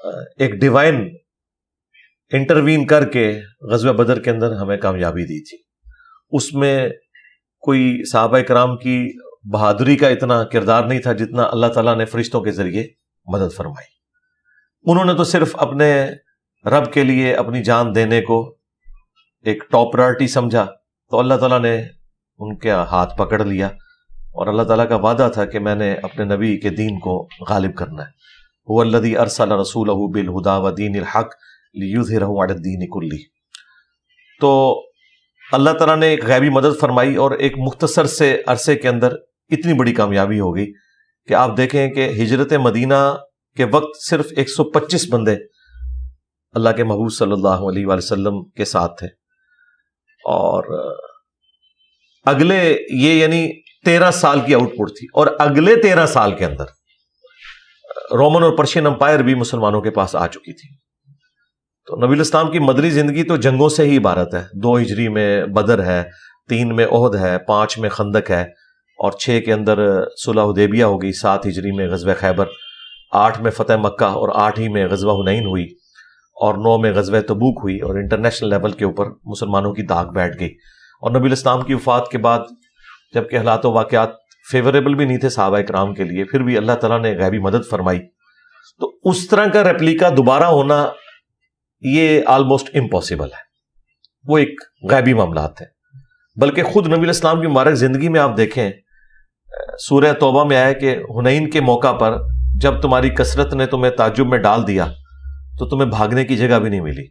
ایک divine intervene کر کے غزوہ بدر کے اندر ہمیں کامیابی دی تھی. اس میں کوئی صحابہ کرام کی بہادری کا اتنا کردار نہیں تھا جتنا اللہ تعالیٰ نے فرشتوں کے ذریعے مدد فرمائی. انہوں نے تو صرف اپنے رب کے لیے اپنی جان دینے کو ایک ٹاپ پرائرٹی سمجھا, تو اللہ تعالیٰ نے ان کے ہاتھ پکڑ لیا, اور اللہ تعالیٰ کا وعدہ تھا کہ میں نے اپنے نبی کے دین کو غالب کرنا ہے. هو الذی ارسل رسولہ بالہدی ودین الحق لیظہرہ علی الدین کلہ. تو اللہ تعالیٰ نے ایک غیبی مدد فرمائی, اور ایک مختصر سے عرصے کے اندر اتنی بڑی کامیابی ہو گئی کہ آپ دیکھیں کہ ہجرت مدینہ کے وقت صرف 125 بندے اللہ کے محبوب صلی اللہ علیہ وآلہ وسلم کے ساتھ تھے, اور اگلے یہ یعنی 13 سال کی آؤٹ پٹ تھی, اور اگلے 13 سال کے اندر رومن اور پرشین امپائر بھی مسلمانوں کے پاس آ چکی تھی. تو نبی الاسلام کی مدنی زندگی تو جنگوں سے ہی عبارت ہے. 2 ہجری میں بدر ہے, 3 میں احد ہے, 5 میں خندق ہے, اور 6 کے اندر صلح حدیبیہ ہو گئی, 7 ہجری میں غزوہ خیبر, 8 میں فتح مکہ, اور 8 ہی میں غزوہ حنین ہوئی, اور 9 میں غزوہ تبوک ہوئی, اور انٹرنیشنل لیول کے اوپر مسلمانوں کی داغ بیٹھ گئی. اور نبی الاسلام کی وفات کے بعد جبکہ حالات و واقعات فیوریبل بھی نہیں تھے صحابہ کرام کے لیے, پھر بھی اللہ تعالیٰ نے غیبی مدد فرمائی. تو اس طرح کا ریپلیکا دوبارہ ہونا یہ آلموسٹ امپاسبل ہے, وہ ایک غیبی معاملات ہیں. بلکہ خود نبی الاسلام کی مبارک زندگی میں آپ دیکھیں, سورہ توبہ میں آیا کہ حنین کے موقع پر جب تمہاری کثرت نے تمہیں تعجب میں ڈال دیا تو تمہیں بھاگنے کی جگہ بھی نہیں ملی.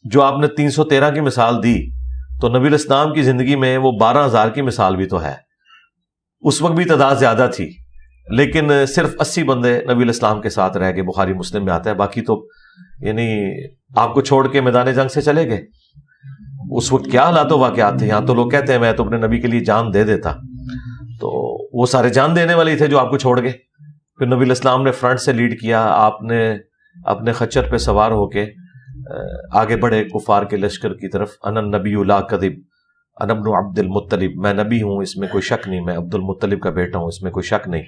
جو آپ نے 313 کی مثال دی, تو نبی الاسلام کی زندگی میں وہ 12,000 کی مثال بھی تو ہے. اس وقت بھی تعداد زیادہ تھی, لیکن صرف 80 بندے نبی الاسلام کے ساتھ رہ گئے. بخاری مسلم میں آتا ہے, باقی تو یعنی آپ کو چھوڑ کے میدان جنگ سے چلے گئے. اس وقت کیا حالات و واقعات تھے. یہاں تو لوگ کہتے ہیں میں تو اپنے نبی کے لیے جان دے دیتا, تو وہ سارے جان دینے والے تھے جو آپ کو چھوڑ گئے. پھر نبی الاسلام نے فرنٹ سے لیڈ کیا, آپ نے اپنے خچر پہ سوار ہو کے آگے بڑھے کفار کے لشکر کی طرف. انا النبی لا کذب انا ابن عبد المطلب, میں نبی ہوں اس میں کوئی شک نہیں, میں عبد المطلب کا بیٹا ہوں اس میں کوئی شک نہیں.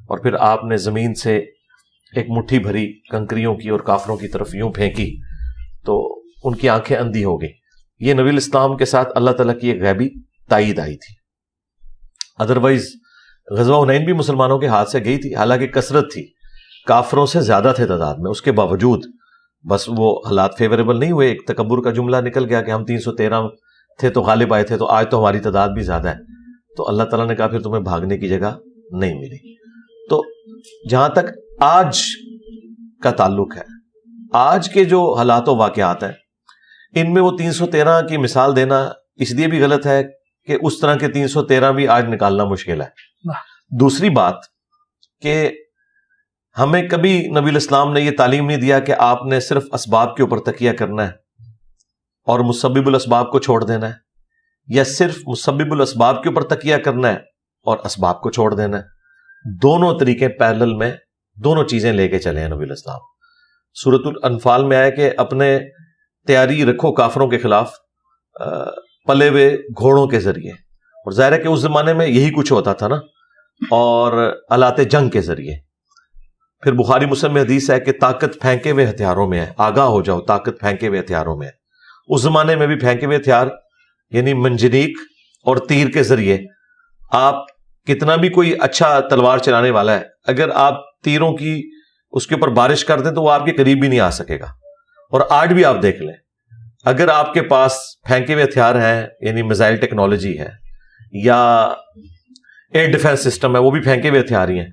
اور پھر آپ نے زمین سے ایک مٹھی بھری کنکریوں کی اور کافروں کی طرف یوں پھینکی تو ان کی آنکھیں اندھی ہو گئی. یہ نبی الاسلام کے ساتھ اللہ تعالیٰ کی ایک غیبی تائید آئی تھی. ادروائز غزوہ حنین بھی مسلمانوں کے ہاتھ سے گئی تھی, حالانکہ کثرت تھی, کافروں سے زیادہ تھے تعداد میں. اس کے باوجود بس وہ حالات فیوریبل نہیں ہوئے. ایک تکبر کا جملہ نکل گیا کہ ہم 313 تھے تو غالب آئے تھے, تو آج تو ہماری تعداد بھی زیادہ ہے. تو اللہ تعالیٰ نے کہا پھر تمہیں بھاگنے کی جگہ نہیں ملی. تو جہاں تک آج کا تعلق ہے, آج کے جو حالات و واقعات ہیں, ان میں وہ 313 کی مثال دینا اس لیے بھی غلط ہے کہ اس طرح کے 313 بھی آج نکالنا مشکل ہے. دوسری بات کہ ہمیں کبھی نبی الاسلام نے یہ تعلیم نہیں دیا کہ آپ نے صرف اسباب کے اوپر تکیہ کرنا ہے اور مسبب الاسباب کو چھوڑ دینا ہے, یا صرف مسبب الاسباب کے اوپر تکیہ کرنا ہے اور اسباب کو چھوڑ دینا ہے. دونوں طریقے پیرلل میں دونوں چیزیں لے کے چلے ہیں نبی الاسلام. سورۃ الانفال میں آیا کہ اپنے تیاری رکھو کافروں کے خلاف پلے ہوئے گھوڑوں کے ذریعے, اور ظاہر ہے کہ اس زمانے میں یہی کچھ ہوتا تھا نا, اور آلات جنگ کے ذریعے. پھر بخاری مسلم میں حدیث ہے کہ طاقت پھینکے ہوئے ہتھیاروں میں ہے, آگاہ ہو جاؤ طاقت پھینکے ہوئے ہتھیاروں میں ہے. اس زمانے میں بھی پھینکے ہوئے ہتھیار یعنی منجنیق اور تیر کے ذریعے آپ کتنا بھی کوئی اچھا تلوار چلانے والا ہے, اگر آپ تیروں کی اس کے اوپر بارش کر دیں تو وہ آپ کے قریب بھی نہیں آ سکے گا. اور آج بھی آپ دیکھ لیں, اگر آپ کے پاس پھینکے ہوئے ہتھیار ہیں یعنی میزائل ٹیکنالوجی ہے یا ایئر ڈیفense سسٹم ہے, وہ بھی پھینکے ہوئے ہتھیار ہی ہیں,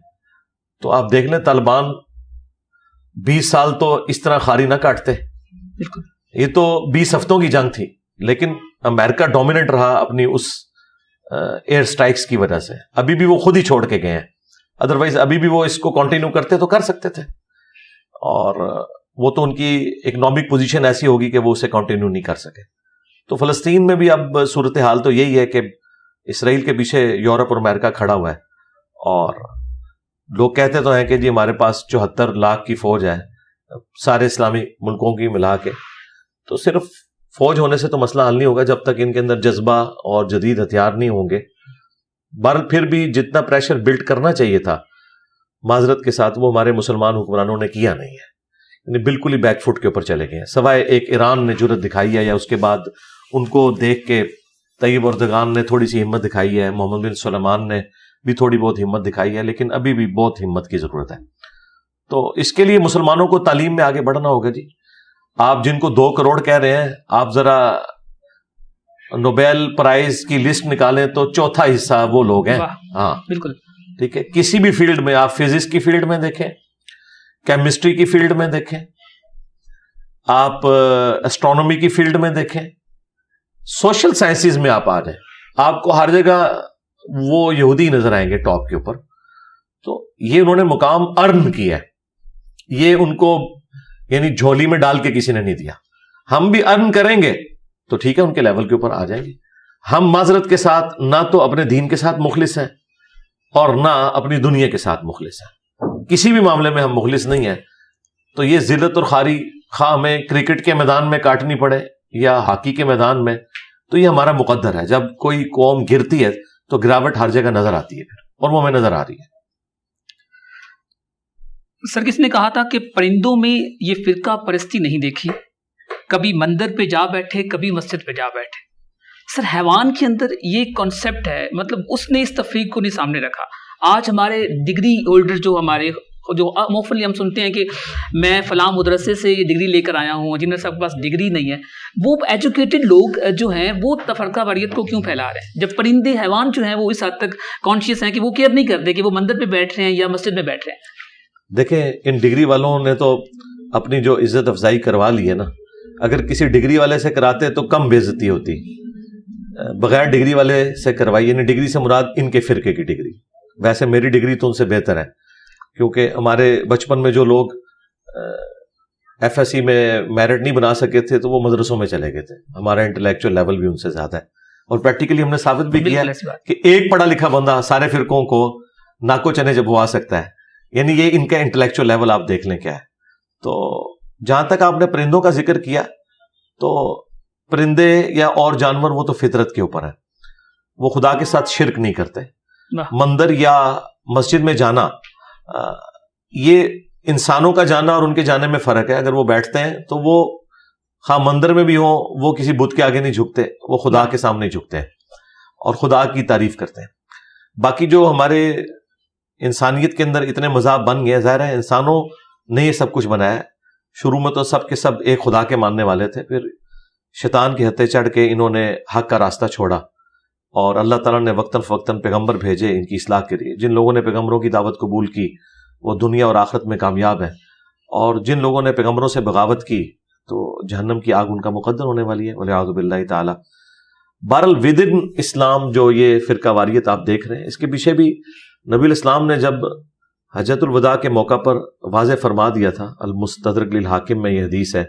تو آپ دیکھ لیں طالبان 20 سال تو اس طرح خاری نہ کاٹتے. یہ تو 20 ہفتوں کی جنگ تھی, لیکن امریکہ ڈومیننٹ رہا اپنی اس ایئر سٹرائکس کی وجہ سے. ابھی بھی وہ خود ہی چھوڑ کے گئے ہیں, ادروائز ابھی بھی وہ اس کو کنٹینیو کرتے تو کر سکتے تھے, اور وہ تو ان کی اکنامک پوزیشن ایسی ہوگی کہ وہ اسے کنٹینیو نہیں کر سکے. تو فلسطین میں بھی اب صورتحال تو یہی ہے کہ اسرائیل کے پیچھے یورپ اور امریکہ کھڑا ہوا ہے, اور لوگ کہتے تو ہیں کہ جی ہمارے پاس 74 لاکھ کی فوج ہے سارے اسلامی ملکوں کی ملا کے. تو صرف فوج ہونے سے تو مسئلہ حل نہیں ہوگا جب تک ان کے اندر جذبہ اور جدید ہتھیار نہیں ہوں گے. بہرحال پھر بھی جتنا پریشر بلڈ کرنا چاہیے تھا معذرت کے ساتھ وہ ہمارے مسلمان حکمرانوں نے کیا نہیں ہے, یعنی بالکل ہی بیک فٹ کے اوپر چلے گئے ہیں، سوائے ایک ایران نے جرت دکھائی ہے، یا اس کے بعد ان کو دیکھ کے طیب اردگان نے تھوڑی سی ہمت دکھائی ہے، محمد بن سلمان نے بھی تھوڑی بہت ہمت دکھائی ہے، لیکن ابھی بھی بہت ہمت کی ضرورت ہے۔ تو اس کے لیے مسلمانوں کو تعلیم میں آگے بڑھنا ہوگا جی۔ آپ جن کو 2 کروڑ کہہ رہے ہیں، آپ ذرا نوبیل پرائز کی لسٹ نکالیں تو چوتھا حصہ وہ لوگ ہیں۔ ہاں بالکل ٹھیک ہے، کسی بھی فیلڈ میں، آپ فزکس کی فیلڈ میں دیکھیں، کیمسٹری کی فیلڈ میں دیکھیں، آپ اسٹرونومی کی فیلڈ میں دیکھیں، سوشل سائنسز میں آپ آ جائیں، آپ کو ہر جگہ وہ یہودی نظر آئیں گے ٹاپ کے اوپر۔ تو یہ انہوں نے مقام ارن کیا ہے، یہ ان کو یعنی جھولی میں ڈال کے کسی نے نہیں دیا۔ ہم بھی ارن کریں گے تو ٹھیک ہے، ان کے لیول کے اوپر آ جائیں گے۔ ہم معذرت کے ساتھ نہ تو اپنے دین کے ساتھ مخلص ہیں اور نہ اپنی دنیا کے ساتھ مخلص ہیں، کسی بھی معاملے میں ہم مخلص نہیں ہیں۔ تو یہ ذلت اور خاری خواہ ہمیں کرکٹ کے میدان میں کاٹنی پڑے یا ہاکی کے میدان میں، تو یہ ہمارا مقدر ہے۔ جب کوئی قوم گرتی ہے تو گراوٹ ہر جگہ نظر آتی ہے پھر، اور وہ ہمیں نظر آ رہی ہے۔ سر کس نے کہا تھا کہ پرندوں میں یہ فرقہ پرستی نہیں دیکھی، کبھی مندر پہ جا بیٹھے کبھی مسجد پہ جا بیٹھے۔ سر حیوان کے اندر یہ کانسیپٹ ہے، مطلب اس نے اس تفریق کو نہیں سامنے رکھا۔ آج ہمارے ڈگری ہولڈر جو موفلی ہم سنتے ہیں کہ میں فلاں مدرسے سے یہ ڈگری لے کر آیا ہوں، جن سب کے پاس ڈگری نہیں ہے، وہ ایجوکیٹڈ لوگ جو ہیں وہ تفرقہ واریت کو کیوں پھیلا رہے ہیں، جب پرندے حیوان جو ہیں وہ اس حد تک کانشیس ہیں کہ وہ کیئر نہیں کرتے کہ وہ مندر پہ بیٹھ رہے ہیں یا مسجد میں بیٹھ رہے ہیں۔ دیکھیں ان ڈگری والوں نے تو اپنی جو عزت افزائی کروا لی ہے نا، اگر کسی ڈگری والے سے کراتے تو کم بے عزتی ہوتی، بغیر ڈگری والے سے کروائی، یعنی ڈگری سے مراد ان کے فرقے کی ڈگری۔ ویسے میری ڈگری تو ان سے بہتر ہے، کیونکہ ہمارے بچپن میں جو لوگ ایف ایس سی میں میرٹ نہیں بنا سکے تھے تو وہ مدرسوں میں چلے گئے تھے، ہمارا انٹلیکچوئل لیول بھی ان سے زیادہ ہے، اور پریکٹیکلی ہم نے ثابت بھی کیا کہ ایک پڑھا لکھا بندہ سارے فرقوں کو ناکو چنے جبوا سکتا ہے، یعنی یہ ان کا انٹلیکچوئل لیول آپ دیکھ لیں کیا ہے۔ تو جہاں تک آپ نے پرندوں کا ذکر کیا، تو پرندے یا اور جانور وہ تو فطرت کے اوپر ہیں، وہ خدا کے ساتھ شرک نہیں کرتے۔ مندر یا مسجد میں جانا، یہ انسانوں کا جانا اور ان کے جانے میں فرق ہے۔ اگر وہ بیٹھتے ہیں تو وہ خواہ مندر میں بھی ہوں، وہ کسی بت کے آگے نہیں جھکتے، وہ خدا کے سامنے جھکتے ہیں اور خدا کی تعریف کرتے ہیں۔ باقی جو ہمارے انسانیت کے اندر اتنے مذاہب بن گئے، ظاہر ہے انسانوں نے یہ سب کچھ بنایا۔ شروع میں تو سب کے سب ایک خدا کے ماننے والے تھے، پھر شیطان کی ہتھے چڑھ کے انہوں نے حق کا راستہ چھوڑا، اور اللہ تعالیٰ نے وقتاً فوقتاً پیغمبر بھیجے ان کی اصلاح کے لیے۔ جن لوگوں نے پیغمبروں کی دعوت قبول کی وہ دنیا اور آخرت میں کامیاب ہیں، اور جن لوگوں نے پیغمبروں سے بغاوت کی تو جہنم کی آگ ان کا مقدر ہونے والی ہے، والعیاذ باللہ تعالی۔ بہرحال ودن اسلام جو یہ فرقہ واریت آپ دیکھ رہے ہیں، اس کے پیچھے بھی نبی الاسلام نے جب حجۃ الوداع کے موقع پر واضح فرما دیا تھا، المستدرک للحاکم میں یہ حدیث ہے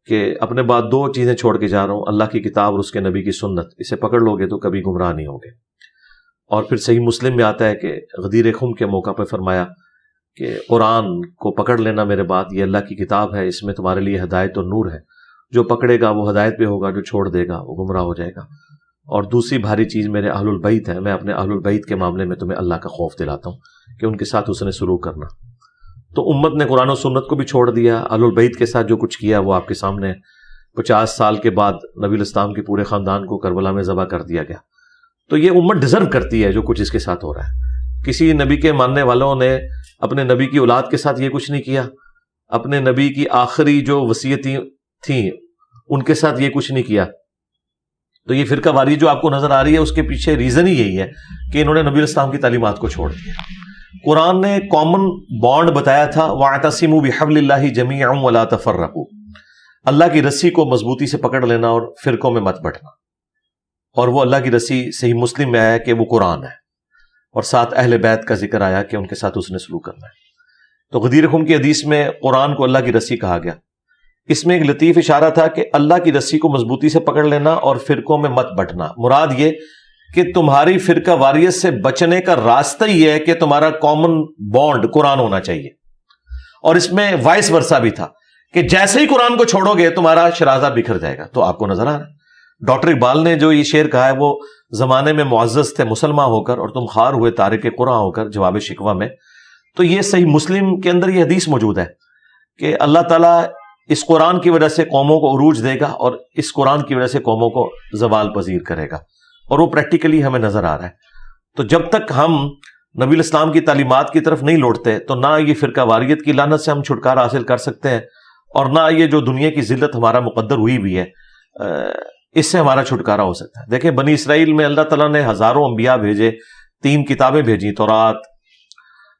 کہ اپنے بعد 2 چیزیں چھوڑ کے جا رہا ہوں، اللہ کی کتاب اور اس کے نبی کی سنت، اسے پکڑ لو گے تو کبھی گمراہ نہیں ہوگے۔ اور پھر صحیح مسلم میں آتا ہے کہ غدیر خم کے موقع پہ فرمایا کہ قرآن کو پکڑ لینا میرے بعد، یہ اللہ کی کتاب ہے، اس میں تمہارے لیے ہدایت اور نور ہے، جو پکڑے گا وہ ہدایت پہ ہوگا، جو چھوڑ دے گا وہ گمراہ ہو جائے گا۔ اور دوسری بھاری چیز میرے اہل البیت ہے، میں اپنے اہل البیت کے معاملے میں تمہیں اللہ کا خوف دلاتا ہوں کہ ان کے ساتھ حسن سلوک کرنا۔ تو امت نے قرآن و سنت کو بھی چھوڑ دیا، اہل البیت کے ساتھ جو کچھ کیا وہ آپ کے سامنے ہے۔ 50 سال کے بعد نبی الاسلام کے پورے خاندان کو کربلا میں ذبح کر دیا گیا۔ تو یہ امت ڈیزرو کرتی ہے جو کچھ اس کے ساتھ ہو رہا ہے۔ کسی نبی کے ماننے والوں نے اپنے نبی کی اولاد کے ساتھ یہ کچھ نہیں کیا، اپنے نبی کی آخری جو وصیتیں تھیں ان کے ساتھ یہ کچھ نہیں کیا۔ تو یہ فرقہ واری جو آپ کو نظر آ رہی ہے، اس کے پیچھے ریزن ہی یہی ہے کہ انہوں نے نبی الاسلام کی تعلیمات کو چھوڑ دیا۔ قرآن نے کامن بانڈ بتایا تھا، وَاعْتَصِمُوا بِحَبْلِ اللَّهِ جَمِيعًا وَلَا تَفَرَّقُوا، اللہ کی رسی کو مضبوطی سے پکڑ لینا اور فرقوں میں مت بٹنا۔ اور وہ اللہ کی رسی صحیح مسلم میں آیا کہ وہ قرآن ہے، اور ساتھ اہل بیت کا ذکر آیا کہ ان کے ساتھ حسن سلوک کرنا ہے۔ تو غدیر خم کی حدیث میں قرآن کو اللہ کی رسی کہا گیا۔ اس میں ایک لطیف اشارہ تھا کہ اللہ کی رسی کو مضبوطی سے پکڑ لینا اور فرقوں میں مت بٹنا، مراد یہ کہ تمہاری فرقہ واریت سے بچنے کا راستہ یہ ہے کہ تمہارا کامن بانڈ قرآن ہونا چاہیے۔ اور اس میں وائس ورسا بھی تھا کہ جیسے ہی قرآن کو چھوڑو گے تمہارا شرازہ بکھر جائے گا۔ تو آپ کو نظر آ رہا ہے ڈاکٹر اقبال نے جو یہ شعر کہا ہے، وہ زمانے میں معزز تھے مسلمان ہو کر، اور تم خار ہوئے تارک قرآن ہو کر، جواب شکوہ میں۔ تو یہ صحیح مسلم کے اندر یہ حدیث موجود ہے کہ اللہ تعالیٰ اس قرآن کی وجہ سے قوموں کو عروج دے گا اور اس قرآن کی وجہ سے قوموں کو زوال پذیر کرے گا، اور وہ پریکٹیکلی ہمیں نظر آ رہا ہے۔ تو جب تک ہم نبی الاسلام کی تعلیمات کی طرف نہیں لوٹتے تو نہ یہ فرقہ واریت کی لعنت سے ہم چھٹکارا حاصل کر سکتے ہیں، اور نہ یہ جو دنیا کی ذلت ہمارا مقدر ہوئی بھی ہے اس سے ہمارا چھٹکارا ہو سکتا ہے۔ دیکھیں بنی اسرائیل میں اللہ تعالیٰ نے ہزاروں انبیاء بھیجے، 3 کتابیں بھیجی، تورات،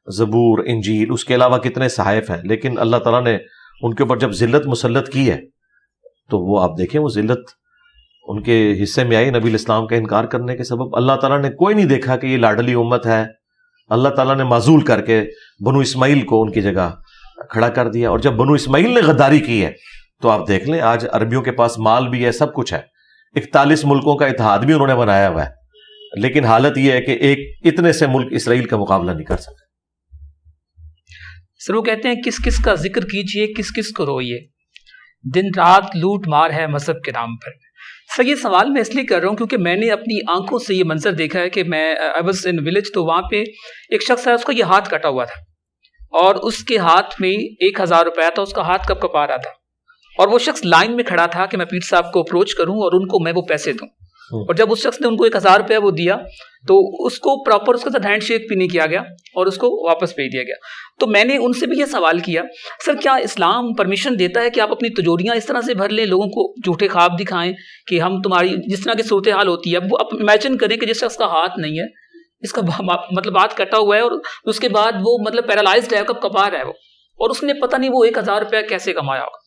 زبور، انجیل، اس کے علاوہ کتنے صحائف ہیں، لیکن اللہ تعالیٰ نے ان کے اوپر جب ذلت مسلط کی ہے تو وہ آپ دیکھیں وہ ذلت ان کے حصے میں آئی نبی الاسلام کا انکار کرنے کے سبب۔ اللہ تعالیٰ نے کوئی نہیں دیکھا کہ یہ لاڈلی امت ہے، اللہ تعالیٰ نے معزول کر کے بنو اسماعیل کو ان کی جگہ کھڑا کر دیا، اور جب بنو اسماعیل نے غداری کی ہے تو آپ دیکھ لیں آج عربیوں کے پاس مال بھی ہے، سب کچھ ہے، 41 ملکوں کا اتحاد بھی انہوں نے بنایا ہوا ہے، لیکن حالت یہ ہے کہ ایک اتنے سے ملک اسرائیل کا مقابلہ نہیں کر سکتے۔ سر وہ کہتے ہیں کس کس کا ذکر کیجئے، کس کس کو روئیے، دن رات لوٹ مار ہے مذہب کے نام پر۔ سر یہ سوال میں اس لیے کر رہا ہوں کیونکہ میں نے اپنی آنکھوں سے یہ منظر دیکھا ہے کہ میں آئی واز ان ولیج، تو وہاں پہ ایک شخص ہے، اس کا یہ ہاتھ کٹا ہوا تھا اور اس کے ہاتھ میں 1000 روپیہ تھا، اس کا ہاتھ کب کپا رہا تھا، اور وہ شخص لائن میں کھڑا تھا کہ میں پیر صاحب کو اپروچ کروں اور ان کو میں وہ پیسے دوں، اور جب اس شخص نے ان کو 1000 روپیہ وہ دیا تو اس کو پراپر اس کے ساتھ ہینڈ شیک بھی نہیں کیا گیا اور اس کو واپس بھیج دیا گیا۔ تو میں نے ان سے بھی یہ سوال کیا، سر کیا اسلام پرمیشن دیتا ہے کہ آپ اپنی تجوریاں اس طرح سے بھر لیں، لوگوں کو جھوٹے خواب دکھائیں کہ ہم تمہاری جس طرح کی صورتحال ہوتی ہے، وہ آپ امیجن کریں کہ جس شخص کا ہاتھ نہیں ہے، اس کا مطلب ہاتھ کٹا ہوا ہے اور اس کے بعد وہ مطلب پیرالائزڈ ہے، کب کپا رہا ہے وہ، اور اس نے پتہ نہیں وہ 1000 روپیہ کیسے کمایا ہوگا۔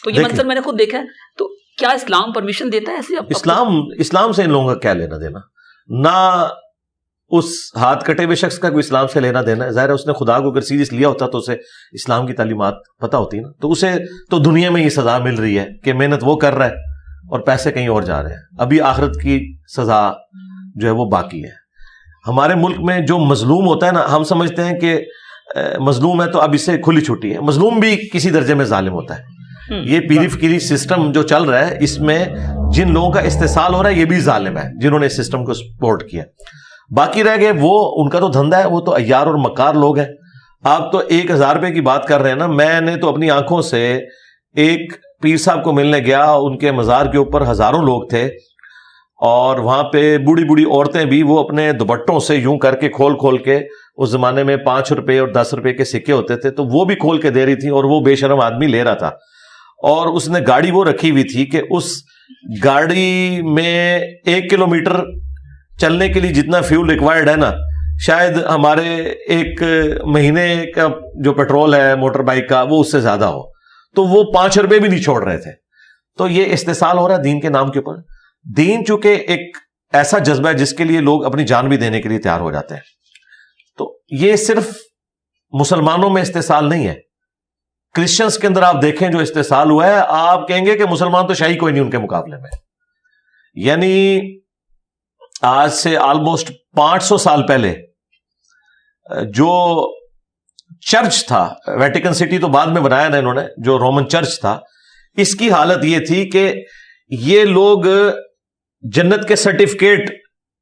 تو یہ منظر میں نے خود دیکھا ہے، تو کیا اسلام پرمیشن دیتا ہے ایسے؟ اسلام سے ان لوگوں کا کیا لینا دینا؟ نہ اس ہاتھ کٹے ہوئے شخص کا کوئی اسلام سے لینا دینا ہے، ظاہر ہے اس نے خدا کو اگر سیریس لیا ہوتا تو اسے اسلام کی تعلیمات پتہ ہوتی نا، تو اسے تو دنیا میں یہ سزا مل رہی ہے کہ محنت وہ کر رہا ہے اور پیسے کہیں اور جا رہے ہیں، ابھی آخرت کی سزا جو ہے وہ باقی ہے۔ ہمارے ملک میں جو مظلوم ہوتا ہے نا، ہم سمجھتے ہیں کہ مظلوم ہے تو اب اسے کھلی چھٹی ہے، مظلوم بھی کسی درجے میں ظالم ہوتا ہے۔ یہ پیری فکری سسٹم جو چل رہا ہے، اس میں جن لوگوں کا استحصال ہو رہا ہے یہ بھی ظالم ہے جنہوں نے اس سسٹم کو سپورٹ کیا۔ باقی رہ گئے وہ، ان کا تو دھندا ہے، وہ تو عیار اور مکار لوگ ہیں۔ آپ تو 1000 روپے کی بات کر رہے ہیں نا، میں نے تو اپنی آنکھوں سے ایک پیر صاحب کو ملنے گیا، ان کے مزار کے اوپر ہزاروں لوگ تھے، اور وہاں پہ بوڑھی بوڑھی عورتیں بھی وہ اپنے دوپٹوں سے یوں کر کے کھول کھول کے، اس زمانے میں 5 روپے اور 10 روپے کے سکے ہوتے تھے تو وہ بھی کھول کے دے رہی تھی، اور وہ بے شرم آدمی لے رہا تھا، اور اس نے گاڑی وہ رکھی ہوئی تھی کہ اس گاڑی میں 1 کلومیٹر چلنے کے لیے جتنا فیول ریکوائرڈ ہے نا، شاید ہمارے 1 مہینے کا جو پیٹرول ہے موٹر بائک کا وہ اس سے زیادہ ہو، تو وہ 5 روپے بھی نہیں چھوڑ رہے تھے۔ تو یہ استحصال ہو رہا ہے دین کے نام کے اوپر۔ دین چونکہ ایک ایسا جذبہ ہے جس کے لیے لوگ اپنی جان بھی دینے کے لیے تیار ہو جاتے ہیں، تو یہ صرف مسلمانوں میں استحصال نہیں ہے، کرسچنز کے اندر آپ دیکھیں جو استحصال ہوا ہے، آپ کہیں گے کہ مسلمان تو شاہی کوئی نہیں ان کے مقابلے میں۔ یعنی آج سے آلموسٹ 500 سال پہلے جو چرچ تھا، ویٹیکن سٹی تو بعد میں بنایا نا انہوں نے، جو رومن چرچ تھا، اس کی حالت یہ تھی کہ یہ لوگ جنت کے سرٹیفکیٹ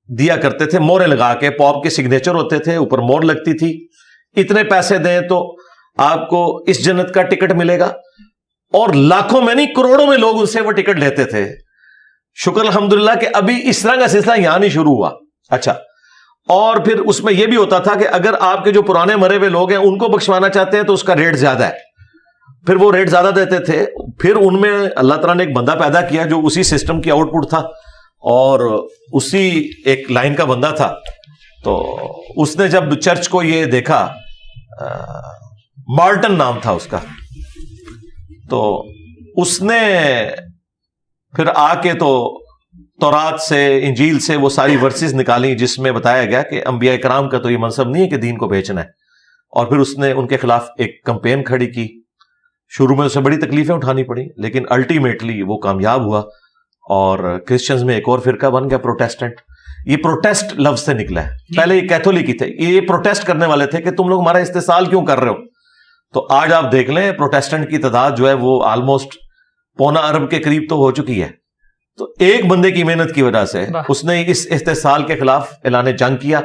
دیا کرتے تھے مورے لگا کے، پوپ کے سگنیچر ہوتے تھے، اوپر مور لگتی تھی، اتنے پیسے دیں تو آپ کو اس جنت کا ٹکٹ ملے گا، اور لاکھوں میں نہیں کروڑوں میں لوگ ان سے وہ ٹکٹ لیتے تھے۔ شکر الحمدللہ کہ ابھی اس طرح کا سلسلہ یہاں نہیں شروع ہوا۔ اچھا، اور پھر اس میں یہ بھی ہوتا تھا کہ اگر آپ کے جو پرانے مرے ہوئے لوگ ہیں ان کو بخشوانا چاہتے ہیں تو اس کا ریٹ زیادہ ہے، پھر وہ ریٹ زیادہ دیتے تھے۔ پھر ان میں اللہ تعالیٰ نے ایک بندہ پیدا کیا جو اسی سسٹم کی آؤٹ پٹ تھا اور اسی ایک لائن کا بندہ تھا، تو اس نے جب چرچ کو یہ دیکھا، مارٹن نام تھا اس کا، تو اس نے پھر آ کے تو تورات سے انجیل سے وہ ساری ورسز نکالی جس میں بتایا گیا کہ انبیاء کرام کا تو یہ منصب نہیں ہے کہ دین کو بیچنا ہے، اور پھر اس نے ان کے خلاف ایک کمپین کھڑی کی۔ شروع میں اسے بڑی تکلیفیں اٹھانی پڑی، لیکن الٹیمیٹلی وہ کامیاب ہوا، اور کرسچنز میں ایک اور فرقہ بن گیا، پروٹیسٹنٹ۔ یہ پروٹیسٹ لفظ سے نکلا ہے، پہلے یہ کیتھولک ہی تھے، یہ پروٹیسٹ کرنے والے تھے کہ تم لوگ ہمارا استحصال کیوں کر رہے ہو۔ تو آج آپ دیکھ لیں پروٹیسٹنٹ کی تعداد جو ہے وہ آلموسٹ 1.25 ارب کے قریب تو ہو چکی ہے۔ تو ایک بندے کی محنت کی وجہ سے اس نے اس استحصال کے خلاف اعلان جنگ کیا،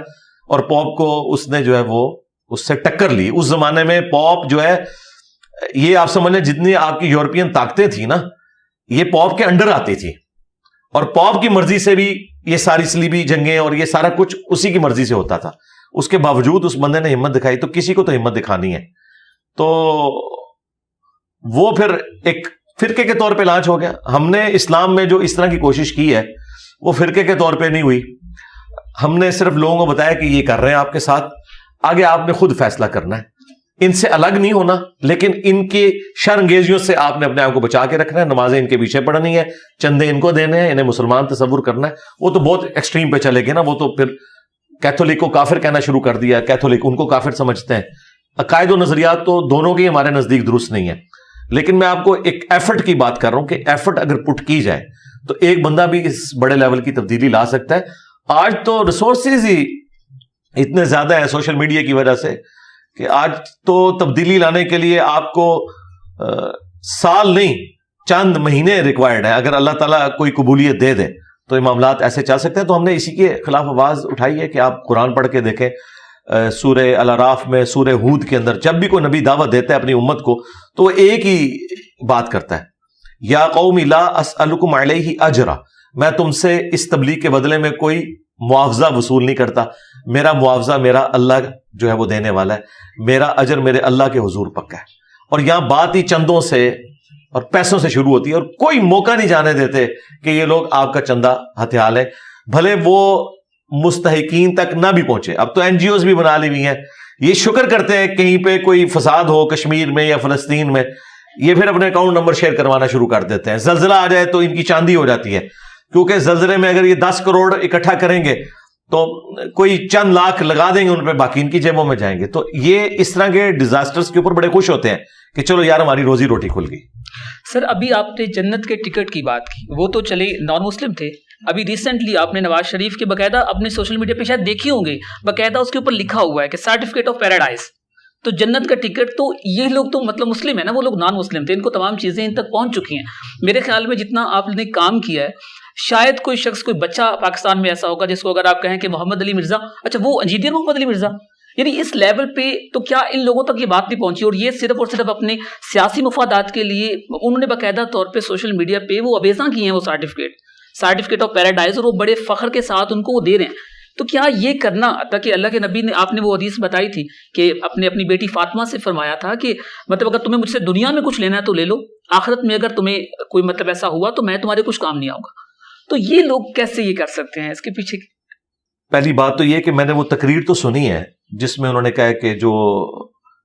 اور پوپ کو اس نے جو ہے وہ اس سے ٹکر لی۔ اس زمانے میں پوپ جو ہے یہ آپ سمجھ لیں جتنی آپ کی یورپین طاقتیں تھیں نا یہ پوپ کے انڈر آتی تھی, اور پوپ کی مرضی سے بھی یہ ساری صلیبی جنگیں اور یہ سارا کچھ اسی کی مرضی سے ہوتا تھا. اس کے باوجود اس بندے نے ہمت دکھائی, تو کسی کو تو ہمت دکھانی ہے. تو وہ پھر ایک فرقے کے طور پہ لانچ ہو گیا. ہم نے اسلام میں جو اس طرح کی کوشش کی ہے وہ فرقے کے طور پہ نہیں ہوئی. ہم نے صرف لوگوں کو بتایا کہ یہ کر رہے ہیں آپ کے ساتھ, آگے آپ نے خود فیصلہ کرنا ہے. ان سے الگ نہیں ہونا, لیکن ان کی شر انگیزیوں سے آپ نے اپنے آپ کو بچا کے رکھنا ہے. نمازیں ان کے پیچھے پڑھنی ہے, چندے ان کو دینے ہیں, انہیں مسلمان تصور کرنا ہے. وہ تو بہت ایکسٹریم پہ چلے گئے نا, وہ تو پھر کیتھولک کو کافر کہنا شروع کر دیا. کیتھولک ان کو کافر سمجھتے ہیں. عقائد و نظریات تو دونوں کے ہمارے نزدیک درست نہیں ہے, لیکن میں آپ کو ایک ایفرٹ کی بات کر رہا ہوں کہ ایفرٹ اگر پٹ کی جائے تو ایک بندہ بھی اس بڑے لیول کی تبدیلی لا سکتا ہے. آج تو ریسورسز ہی اتنے زیادہ ہیں سوشل میڈیا کی وجہ سے کہ آج تو تبدیلی لانے کے لیے آپ کو سال نہیں چند مہینے ریکوائرڈ ہیں. اگر اللہ تعالیٰ کوئی قبولیت دے دے تو یہ معاملات ایسے چل سکتے ہیں. تو ہم نے اسی کے خلاف آواز اٹھائی ہے کہ آپ قرآن پڑھ کے دیکھیں. سورہ الاعراف میں, سورہ ہود کے اندر جب بھی کوئی نبی دعوت دیتا ہے اپنی امت کو تو وہ ایک ہی بات کرتا ہے, یا قوم لا اسألکم علیہ اجرا, میں تم سے اس تبلیغ کے بدلے میں کوئی معاوضہ وصول نہیں کرتا. میرا معاوضہ میرا اللہ جو ہے وہ دینے والا ہے, میرا اجر میرے اللہ کے حضور پکا ہے. اور یہاں بات ہی چندوں سے اور پیسوں سے شروع ہوتی ہے, اور کوئی موقع نہیں جانے دیتے کہ یہ لوگ آپ کا چندہ ہتھیار لیں, بھلے وہ مستحقین تک نہ بھی پہنچے. اب تو این جی اوز بھی بنا لی ہوئی ہیں, یہ شکر کرتے ہیں کہیں پہ کوئی فساد ہو کشمیر میں یا فلسطین میں, یہ پھر اپنے اکاؤنٹ نمبر شیئر کروانا شروع کر دیتے ہیں. زلزلہ آ جائے تو ان کی چاندی ہو جاتی ہے, کیونکہ زلزلے میں اگر یہ 10 کروڑ اکٹھا کریں گے تو کوئی چند لاکھ لگا دیں گے ان پہ, باقی ان کی جیبوں میں جائیں گے. تو یہ اس طرح کے ڈیزاسٹرز کے اوپر بڑے خوش ہوتے ہیں کہ چلو یار ہماری روزی روٹی کھل گئی. سر ابھی آپ نے جنت کے ٹکٹ کی بات کی, وہ تو چلے نان مسلم تھے. ابھی ریسنٹلی آپ نے نواز شریف کے باقاعدہ اپنے سوشل میڈیا پہ شاید دیکھی ہوں گے, باقاعدہ اس کے اوپر لکھا ہوا ہے کہ سرٹیفکیٹ آف پیراڈائز, تو جنت کا ٹکٹ. تو یہ لوگ تو مطلب مسلم ہے نا, وہ لوگ نان مسلم تھے, ان کو تمام چیزیں ان تک پہنچ چکی ہیں. میرے خیال میں جتنا آپ نے کام کیا ہے, شاید کوئی شخص, کوئی بچہ پاکستان میں ایسا ہوگا جس کو اگر آپ کہیں کہ محمد علی مرزا, اچھا وہ انجینئر محمد علی مرزا, یعنی اس لیول پہ تو کیا ان لوگوں تک یہ بات نہیں پہنچی, اور یہ صرف اور صرف اپنے سیاسی مفادات کے لیے انہوں نے باقاعدہ طور پہ سوشل میڈیا پہ وہ ابیزاں کی ہیں وہ سرٹیفکیٹ آف پیراڈائز, اور وہ بڑے فخر کے ساتھ ان کو وہ دے رہے ہیں. تو کیا یہ کرنا, تاکہ اللہ کے نبی نے, آپ نے وہ حدیث بتائی تھی کہ اپنی بیٹی فاطمہ سے فرمایا تھا کہ مطلب اگر تمہیں مجھ سے دنیا میں کچھ لینا ہے تو لے لو, آخرت میں اگر تمہیں کوئی مطلب ایسا ہوا تو میں تمہارے کچھ کام نہیں آؤں گا. تو یہ لوگ کیسے یہ کر سکتے ہیں, اس کے پیچھے پہلی بات تو یہ کہ میں نے وہ تقریر تو سنی ہے جس میں انہوں نے کہا کہ جو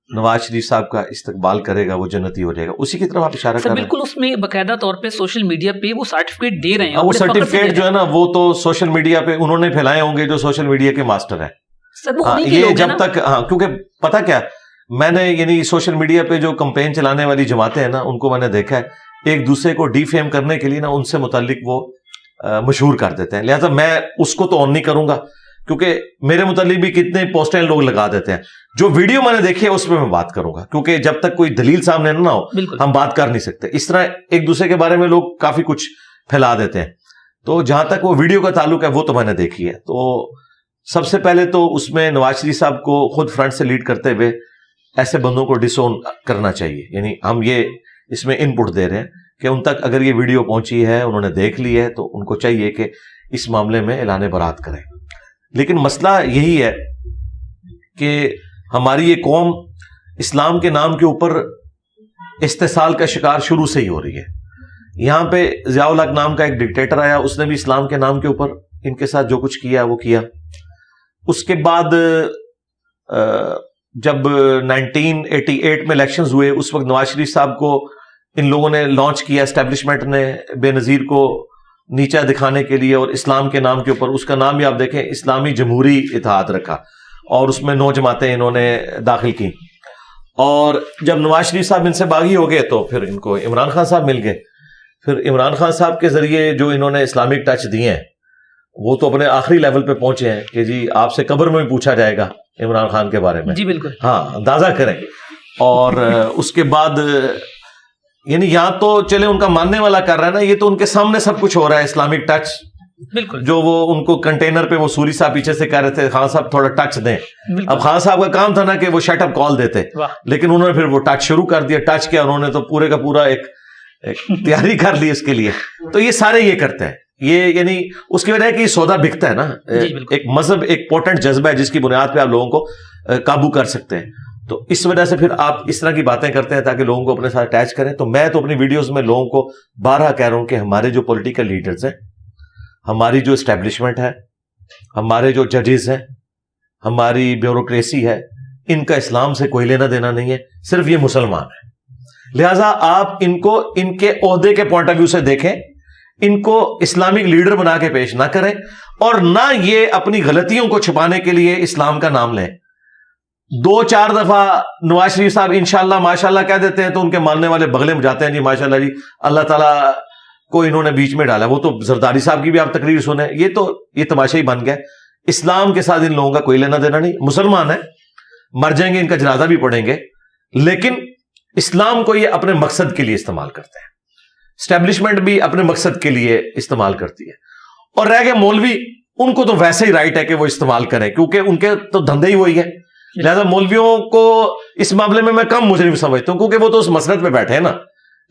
نواز شریف صاحب کا استقبال کرے گا وہ جنتی ہو جائے گا, اسی کی طرف آپ اشارہ کر رہے ہیں. بالکل, اس میں باقاعدہ طور پہ سوشل میڈیا پہ وہ سرٹیفکیٹ دے رہے ہیں. وہ سرٹیفکیٹ جو ہے نا وہ تو سوشل میڈیا پہ انہوں نے پھیلائے ہوں گے جو سوشل میڈیا کے ماسٹر ہیں. یہ جب تک, ہاں کیونکہ پتہ کیا, میں نے یعنی سوشل میڈیا پہ جو کمپین چلانے والی جماعتیں ہیں نا ان کو میں نے دیکھا ہے, ایک دوسرے کو ڈی فیم کرنے کے لیے نا ان سے متعلق وہ مشہور کر دیتے ہیں. لہٰذا میں اس کو تو آن نہیں کروں گا, کیونکہ میرے متعلق بھی کتنے پوسٹیں لوگ لگا دیتے ہیں. جو ویڈیو میں نے دیکھی ہے اس پہ میں بات کروں گا, کیونکہ جب تک کوئی دلیل سامنے نہ ہو ہم بات کر نہیں سکتے. اس طرح ایک دوسرے کے بارے میں لوگ کافی کچھ پھیلا دیتے ہیں. تو جہاں تک وہ ویڈیو کا تعلق ہے وہ تو میں نے دیکھی ہے. تو سب سے پہلے تو اس میں نواز شریف صاحب کو خود فرنٹ سے لیڈ کرتے ہوئے ایسے بندوں کو ڈس اون کرنا چاہیے. یعنی ہم یہ اس میں ان پٹ دے رہے ہیں کہ ان تک اگر یہ ویڈیو پہنچی ہے, انہوں نے دیکھ لی ہے, تو ان کو چاہیے کہ اس معاملے میں اعلان برات کریں. لیکن مسئلہ یہی ہے کہ ہماری یہ قوم اسلام کے نام کے اوپر استحصال کا شکار شروع سے ہی ہو رہی ہے. یہاں پہ ضیاء الحق نام کا ایک ڈکٹیٹر آیا, اس نے بھی اسلام کے نام کے اوپر ان کے ساتھ جو کچھ کیا وہ کیا. اس کے بعد جب 1988 میں الیکشنز ہوئے اس وقت نواز شریف صاحب کو ان لوگوں نے لانچ کیا, اسٹیبلشمنٹ نے بے نظیر کو نیچا دکھانے کے لیے, اور اسلام کے نام کے اوپر اس کا نام بھی آپ دیکھیں اسلامی جمہوری اتحاد رکھا, اور اس میں 9 جماعتیں انہوں نے داخل کی. اور جب نواز شریف صاحب ان سے باغی ہو گئے تو پھر ان کو عمران خان صاحب مل گئے. پھر عمران خان صاحب کے ذریعے جو انہوں نے اسلامک ٹچ دیے ہیں وہ تو اپنے آخری لیول پہ پہنچے ہیں کہ جی آپ سے قبر میں بھی پوچھا جائے گا عمران خان کے بارے میں. جی بالکل, ہاں اندازہ کریں. اور اس کے بعد یعنی یہاں تو چلے ان کا ماننے والا کر رہا ہے نا, یہ تو ان کے سامنے سب کچھ ہو رہا ہے. اسلامک ٹچ بالکل جو وہ ان کو کنٹینر پہ وہ سوری صاحب پیچھے سے کہہ رہے تھے خان صاحب تھوڑا ٹچ دیں. اب خان صاحب کا کام تھا نا کہ وہ شٹ اپ کال دیتے, لیکن انہوں نے پھر وہ ٹچ شروع کر دیا. ٹچ کیا انہوں نے تو پورے کا پورا ایک تیاری کر لی اس کے لیے. تو یہ سارے یہ کرتے ہیں, یہ یعنی اس کی وجہ ہے کہ یہ سودا بکتا ہے نا. ایک مذہب ایک پوٹنٹ جذبہ ہے جس کی بنیاد پہ آپ لوگوں کو قابو کر سکتے ہیں. تو اس وجہ سے پھر آپ اس طرح کی باتیں کرتے ہیں تاکہ لوگوں کو اپنے ساتھ اٹیچ کریں. تو میں تو اپنی ویڈیوز میں لوگوں کو بارہا کہہ رہا ہوں کہ ہمارے جو پولیٹیکل لیڈرز ہیں, ہماری جو اسٹیبلشمنٹ ہے, ہمارے جو ججز ہیں, ہماری بیوروکریسی ہے, ان کا اسلام سے کوئی لینا دینا نہیں ہے, صرف یہ مسلمان ہیں. لہٰذا آپ ان کو ان کے عہدے کے پوائنٹ آف ویو سے دیکھیں, ان کو اسلامک لیڈر بنا کے پیش نہ کریں, اور نہ یہ اپنی غلطیوں کو چھپانے کے لیے اسلام کا نام لیں. 2-4 دفعہ نواز شریف صاحب انشاءاللہ ماشاءاللہ کہہ دیتے ہیں تو ان کے ماننے والے بغلے میں جاتے ہیں, جی ماشاءاللہ جی اللہ تعالیٰ کو انہوں نے بیچ میں ڈالا. وہ تو زرداری صاحب کی بھی آپ تقریر سنیں, یہ تماشا ہی بن گیا. اسلام کے ساتھ ان لوگوں کا کوئی لینا دینا نہیں. مسلمان ہیں, مر جائیں گے, ان کا جنازہ بھی پڑھیں گے, لیکن اسلام کو یہ اپنے مقصد کے لیے استعمال کرتے ہیں. اسٹیبلشمنٹ بھی اپنے مقصد کے لیے استعمال کرتی ہے. اور رہ گئے مولوی, ان کو تو ویسے ہی رائٹ ہے کہ وہ استعمال کریں, کیونکہ ان کے تو دھندے ہی وہی ہے. لہذا مولویوں کو اس معاملے میں کم مجرم سمجھتا ہوں, کیونکہ وہ تو اس مسلط پہ بیٹھے ہیں نا.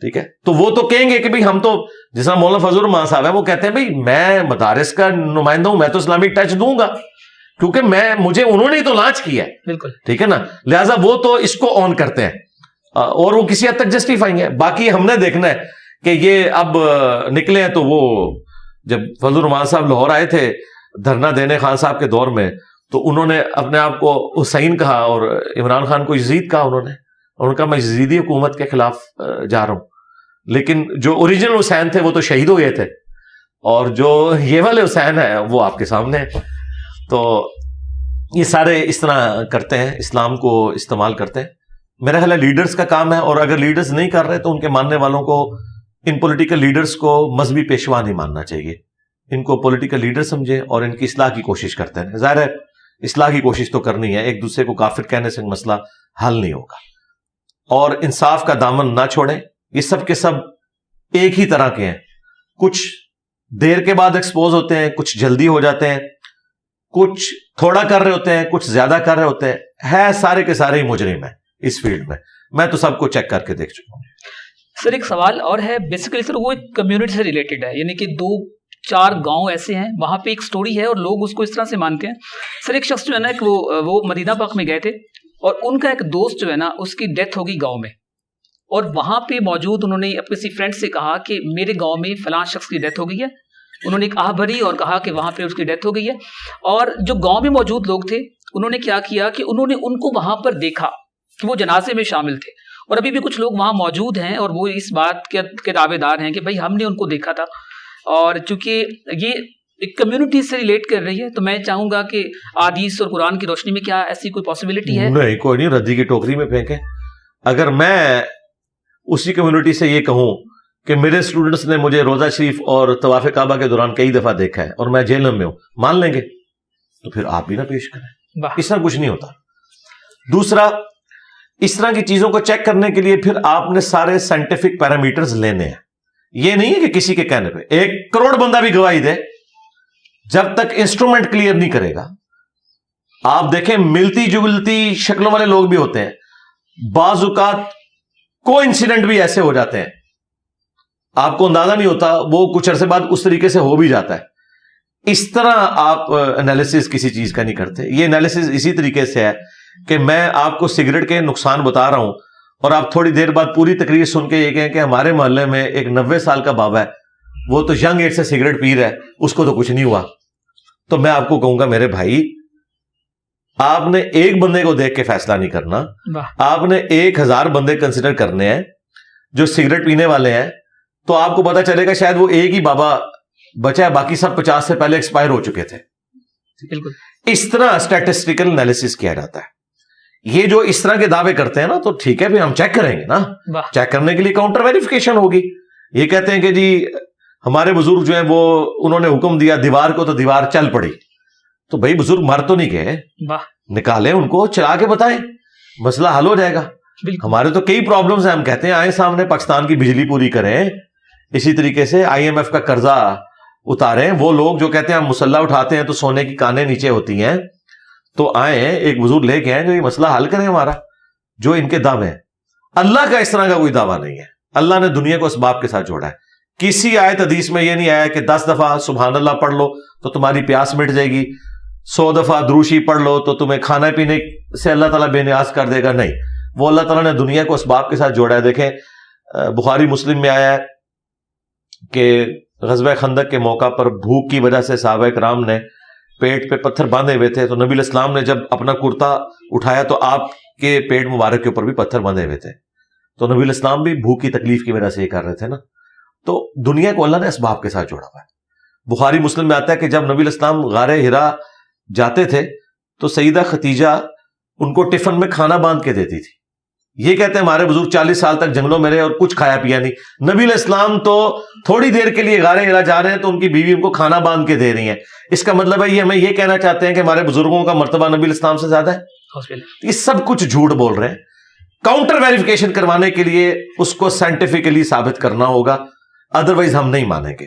ٹھیک ہے, تو وہ تو کہیں گے کہ بھئی ہم تو, جس طرح مولانا فضل الرحمان صاحب ہیں, وہ کہتے ہیں بھئی میں مدارس کا نمائندہ ہوں, میں تو اسلامک ٹچ دوں گا, کیونکہ مجھے انہوں نے تو لانچ کیا ہے. بالکل ٹھیک ہے نا. لہذا وہ تو اس کو آن کرتے ہیں, اور وہ کسی حد تک جسٹیفائنگ ہے. باقی ہم نے دیکھنا ہے کہ یہ اب نکلے ہیں. تو وہ جب فضل الرحمان صاحب لاہور آئے تھے دھرنا دینے خان صاحب کے دور میں, تو انہوں نے اپنے آپ کو حسین کہا اور عمران خان کو یزید کہا. انہوں نے کہا میں یزیدی حکومت کے خلاف جا رہا ہوں, لیکن جو اوریجنل حسین تھے وہ تو شہید ہو گئے تھے, اور جو یہ والے حسین ہیں وہ آپ کے سامنے ہیں. تو یہ سارے اس طرح کرتے ہیں, اسلام کو استعمال کرتے ہیں. میرا خیال ہے لیڈرز کا کام ہے, اور اگر لیڈرز نہیں کر رہے تو ان کے ماننے والوں کو ان پولیٹیکل لیڈرز کو مذہبی پیشوا نہیں ماننا چاہیے. ان کو پولیٹیکل لیڈر سمجھے اور ان کی اصلاح کی کوشش کرتے ہیں. ظاہر ہے اصلاح کی کوشش تو کرنی ہے, ایک دوسرے کو کافر کہنے سے مسئلہ حل نہیں ہوگا. اور انصاف کا دامن نہ چھوڑیں. یہ سب کے سب ایک ہی طرح کے ہیں, کچھ دیر کے بعد ایکسپوز ہوتے ہیں, کچھ جلدی ہو جاتے ہیں, کچھ تھوڑا کر رہے ہوتے ہیں, کچھ زیادہ کر رہے ہوتے ہیں. ہے سارے کے سارے ہی مجرم ہیں اس فیلڈ میں. میں تو سب کو چیک کر کے دیکھ چکا ہوں. سر ایک سوال اور ہے, بیسیکلی سر وہ ایک کمیونٹی سے ریلیٹڈ ہے, یعنی کہ 2-4 گاؤں ایسے ہیں وہاں پہ ایک سٹوری ہے اور لوگ اس کو اس طرح سے مانتے ہیں. سر ایک شخص جو ہے نا, وہ مدینہ پاک میں گئے تھے, اور ان کا ایک دوست جو ہے نا اس کی ڈیتھ ہو گئی گاؤں میں, اور وہاں پہ موجود انہوں نے اپنے کسی فرینڈ سے کہا کہ میرے گاؤں میں فلاں شخص کی ڈیتھ ہو گئی ہے. انہوں نے ایک آہ بھری اور کہا کہ وہاں پہ اس کی ڈیتھ ہو گئی ہے. اور جو گاؤں میں موجود لوگ تھے انہوں نے کیا کیا کہ انہوں نے ان کو وہاں پر دیکھا کہ وہ جنازے میں شامل تھے, اور ابھی بھی کچھ لوگ وہاں موجود ہیں اور وہ اس بات کے دعوے دار ہیں کہ بھائی ہم نے ان کو دیکھا تھا. اور چونکہ یہ ایک کمیونٹی سے ریلیٹ کر رہی ہے, تو میں چاہوں گا کہ احادیث اور قرآن کی روشنی میں کیا ایسی کوئی پاسبلٹی ہے؟ نہیں, کوئی نہیں, ردی کی ٹوکری میں پھینکیں. اگر میں اسی کمیونٹی سے یہ کہوں کہ میرے اسٹوڈنٹس نے مجھے روزہ شریف اور طواف کعبہ کے دوران کئی دفعہ دیکھا ہے اور میں جہنم میں ہوں, مان لیں گے؟ تو پھر آپ بھی نہ پیش کریں. اس طرح کچھ نہیں ہوتا. دوسرا, اس طرح کی چیزوں کو چیک کرنے کے لیے پھر آپ نے سارے سائنٹیفک پیرامیٹرز لینے ہیں. یہ نہیں ہے کہ کسی کے کہنے پہ 1 کروڑ بندہ بھی گواہی دے, جب تک انسٹرومنٹ کلیئر نہیں کرے گا. آپ دیکھیں ملتی جلتی شکلوں والے لوگ بھی ہوتے ہیں, بعض اوقات کو انسیڈنٹ بھی ایسے ہو جاتے ہیں آپ کو اندازہ نہیں ہوتا, وہ کچھ عرصے بعد اس طریقے سے ہو بھی جاتا ہے. اس طرح آپ انالیسس کسی چیز کا نہیں کرتے. یہ انالیسس اسی طریقے سے ہے کہ میں آپ کو سگریٹ کے نقصان بتا رہا ہوں اور آپ تھوڑی دیر بعد پوری تقریر سن کے یہ کہیں کہ ہمارے محلے میں ایک 90 سال کا بابا ہے, وہ تو ینگ ایج سے سگریٹ پی رہا ہے, اس کو تو کچھ نہیں ہوا. تو میں آپ کو کہوں گا میرے بھائی, آپ نے ایک بندے کو دیکھ کے فیصلہ نہیں کرنا, آپ نے 1000 بندے کنسیڈر کرنے ہیں جو سگریٹ پینے والے ہیں. تو آپ کو پتا چلے گا شاید وہ ایک ہی بابا بچا ہے, باقی سب 50 سے پہلے ایکسپائر ہو چکے تھے. بالکل اس طرح اسٹیٹسٹیکل انالیسس کیا جاتا ہے. یہ جو اس طرح کے دعوے کرتے ہیں نا, تو ٹھیک ہے پھر ہم چیک کریں گے نا. چیک کرنے کے لیے کاؤنٹر ویریفیکیشن ہوگی. یہ کہتے ہیں کہ جی ہمارے بزرگ جو ہیں وہ انہوں نے حکم دیا دیوار کو, تو دیوار چل پڑی. تو بھائی بزرگ مر تو نہیں گئے, نکالیں ان کو, چلا کے بتائیں, مسئلہ حل ہو جائے گا. ہمارے تو کئی پرابلمز ہیں, ہم کہتے ہیں آئیں سامنے پاکستان کی بجلی پوری کریں, اسی طریقے سے IMF کا قرضہ اتاریں. وہ لوگ جو کہتے ہیں ہم مصلح اٹھاتے ہیں تو سونے کی کانیں نیچے ہوتی ہیں, تو آئیں ایک بزرگ لے کے آئیں جو یہ مسئلہ حل کریں ہمارا, جو ان کے دعوے ہیں. اللہ کا اس طرح کا کوئی دعویٰ نہیں ہے. اللہ نے دنیا کو اسباب کے ساتھ جوڑا ہے. کسی آیت حدیث میں یہ نہیں آیا کہ 10 دفعہ سبحان اللہ پڑھ لو تو تمہاری پیاس مٹ جائے گی, 100 دفعہ دروشی پڑھ لو تو تمہیں کھانا پینے سے اللہ تعالیٰ بے نیاز کر دے گا. نہیں, وہ اللہ تعالیٰ نے دنیا کو اسباب کے ساتھ جوڑا ہے. دیکھیں بخاری مسلم میں آیا ہے کہ غزوہ خندق کے موقع پر بھوک کی وجہ سے صحابہ کرام نے پیٹ پہ پتھر باندھے ہوئے تھے, تو نبی علیہ السلام نے جب اپنا کرتا اٹھایا تو آپ کے پیٹ مبارک کے اوپر بھی پتھر باندھے ہوئے تھے. تو نبی علیہ السلام بھی بھوک کی تکلیف کی وجہ سے یہ کر رہے تھے نا. تو دنیا کو اللہ نے اسباب کے ساتھ جوڑا ہوا ہے. بخاری مسلم میں آتا ہے کہ جب نبی علیہ السلام غار ہرا جاتے تھے تو سیدہ ختیجہ ان کو ٹفن میں کھانا باندھ کے دیتی تھی. یہ کہتے ہیں ہمارے بزرگ 40 سال تک جنگلوں میں رہے اور کچھ کھایا پیا نہیں. نبی علیہ السلام تو تھوڑی دیر کے لیے غار ہرا جا رہے ہیں تو ان کی بیوی ان کو کھانا باندھ کے دے رہی ہیں. اس کا مطلب ہے یہ ہمیں یہ کہنا چاہتے ہیں کہ ہمارے بزرگوں کا مرتبہ نبی علیہ السلام سے زیادہ ہے. یہ سب کچھ جھوٹ بول رہے ہیں. کاؤنٹر ویریفیکیشن کروانے کے لیے اس کو سائنٹیفکلی ثابت کرنا ہوگا, ادروائز ہم نہیں مانیں گے.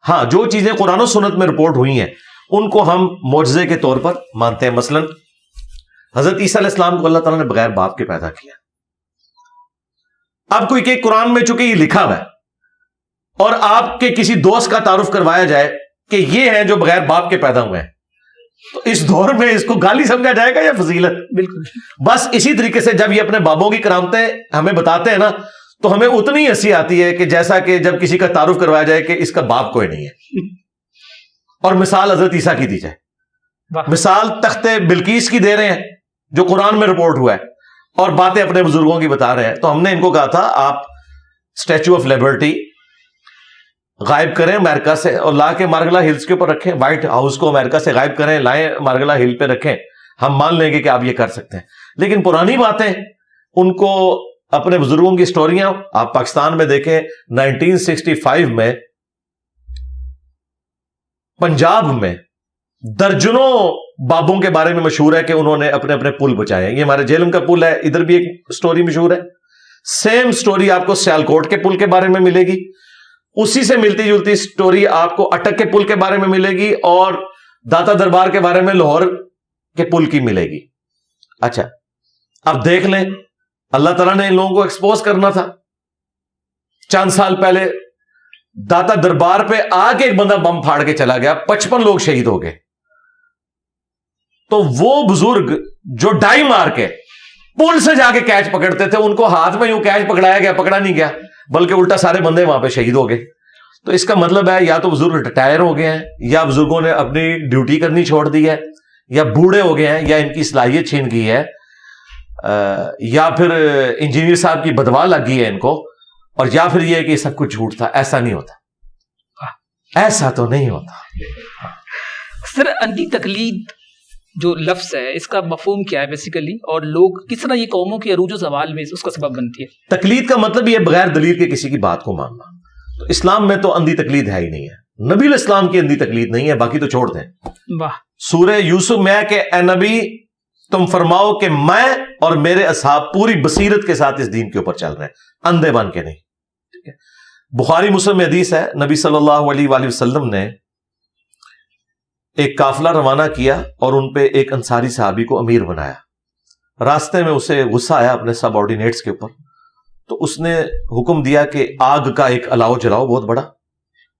ہاں, جو چیزیں قرآن و سنت میں رپورٹ ہوئی ہیں ان کو ہم معجزے کے طور پر مانتے ہیں. مثلا حضرت عیسیٰ علیہ السلام کو اللہ تعالیٰ نے بغیر باپ کے پیدا کیا. آپ کوئی کہ قرآن میں چونکہ یہ لکھا ہوا ہے اور آپ کے کسی دوست کا تعارف کروایا جائے کہ یہ ہیں جو بغیر باپ کے پیدا ہوئے ہیں, تو اس دور میں اس کو گالی سمجھا جائے گا یا فضیلت؟ بالکل. بس اسی طریقے سے جب یہ اپنے بابوں کی کرامتیں ہمیں بتاتے ہیں نا تو ہمیں اتنی ہنسی آتی ہے کہ جیسا کہ جب کسی کا تعارف کروایا جائے کہ اس کا باپ کوئی نہیں ہے. اور مثال حضرت عیسیٰ کی دی جائے, مثال تخت بلقیس کی دے رہے ہیں جو قرآن میں رپورٹ ہوا ہے, اور باتیں اپنے بزرگوں کی بتا رہے ہیں. تو ہم نے ان کو کہا تھا آپ اسٹیچو آف لبرٹی غائب کریں امریکہ سے اور لا کے مارگلا ہلز کے اوپر رکھیں, وائٹ ہاؤس کو امریکہ سے غائب کریں, لائیں مارگلا ہل پہ رکھیں, ہم مان لیں گے کہ آپ یہ کر سکتے ہیں. لیکن پرانی باتیں ان کو اپنے بزرگوں کی سٹوریاں آپ پاکستان میں دیکھیں 1965 میں پنجاب میں درجنوں بابوں کے بارے میں مشہور ہے کہ انہوں نے اپنے اپنے پل بچائے ہیں. یہ ہمارے جیلم کا پل ہے, ادھر بھی ایک سٹوری مشہور ہے. سیم سٹوری آپ کو سیالکوٹ کے پل کے بارے میں ملے گی, اسی سے ملتی جلتی سٹوری آپ کو اٹک کے پل کے بارے میں ملے گی, اور داتا دربار کے بارے میں لاہور کے پل کی ملے گی. اچھا, اب دیکھ لیں اللہ تعالیٰ نے ان لوگوں کو ایکسپوز کرنا تھا. چند سال پہلے داتا دربار پہ آ کے ایک بندہ بم پھاڑ کے چلا گیا, 55 لوگ شہید ہو گئے. تو وہ بزرگ جو ڈائی مار کے پل سے جا کے کیچ پکڑتے تھے, ان کو ہاتھ میں یوں کیچ پکڑایا گیا, پکڑا نہیں گیا, بلکہ الٹا سارے بندے وہاں پہ شہید ہو گئے. تو اس کا مطلب ہے یا تو بزرگ ریٹائر ہو گئے ہیں, یا بزرگوں نے اپنی ڈیوٹی کرنی چھوڑ دی ہے, یا بوڑھے ہو گئے ہیں, یا ان کی صلاحیت چھین گئی ہے, یا پھر انجینئر صاحب کی بدوا لگ گئی ہے ان کو, اور یا پھر یہ کہ سب کچھ جھوٹ تھا. ایسا نہیں ہوتا, ایسا تو نہیں ہوتا. سر, انٹی تقلید جو لفظ ہے اس کا مفہوم کیا ہے بیسیکلی, اور لوگ کس طرح یہ قوموں کے عروج و زوال میں اس کا سبب بنتی ہے؟ تقلید کا مطلب یہ بغیر دلیل کے کسی کی بات کو ماننا. تو اسلام میں تو اندھی تقلید ہے ہی نہیں ہے. نبی علیہ السلام کی اندھی تقلید نہیں ہے, باقی تو چھوڑ دیں. واہ. سورہ یوسف میں ہے کہ اے نبی تم فرماؤ کہ میں اور میرے اصحاب پوری بصیرت کے ساتھ اس دین کے اوپر چل رہے ہیں, اندھے بن کے نہیں. ٹھیک ہے, بخاری مسلم میں حدیث ہے, نبی صلی اللہ علیہ وآلہ وسلم نے ایک قافلہ روانہ کیا اور ان پہ ایک انصاری صحابی کو امیر بنایا. راستے میں اسے غصہ آیا اپنے سب آرڈینیٹس کے اوپر, تو اس نے حکم دیا کہ آگ کا ایک الاؤ جلاؤ بہت بڑا.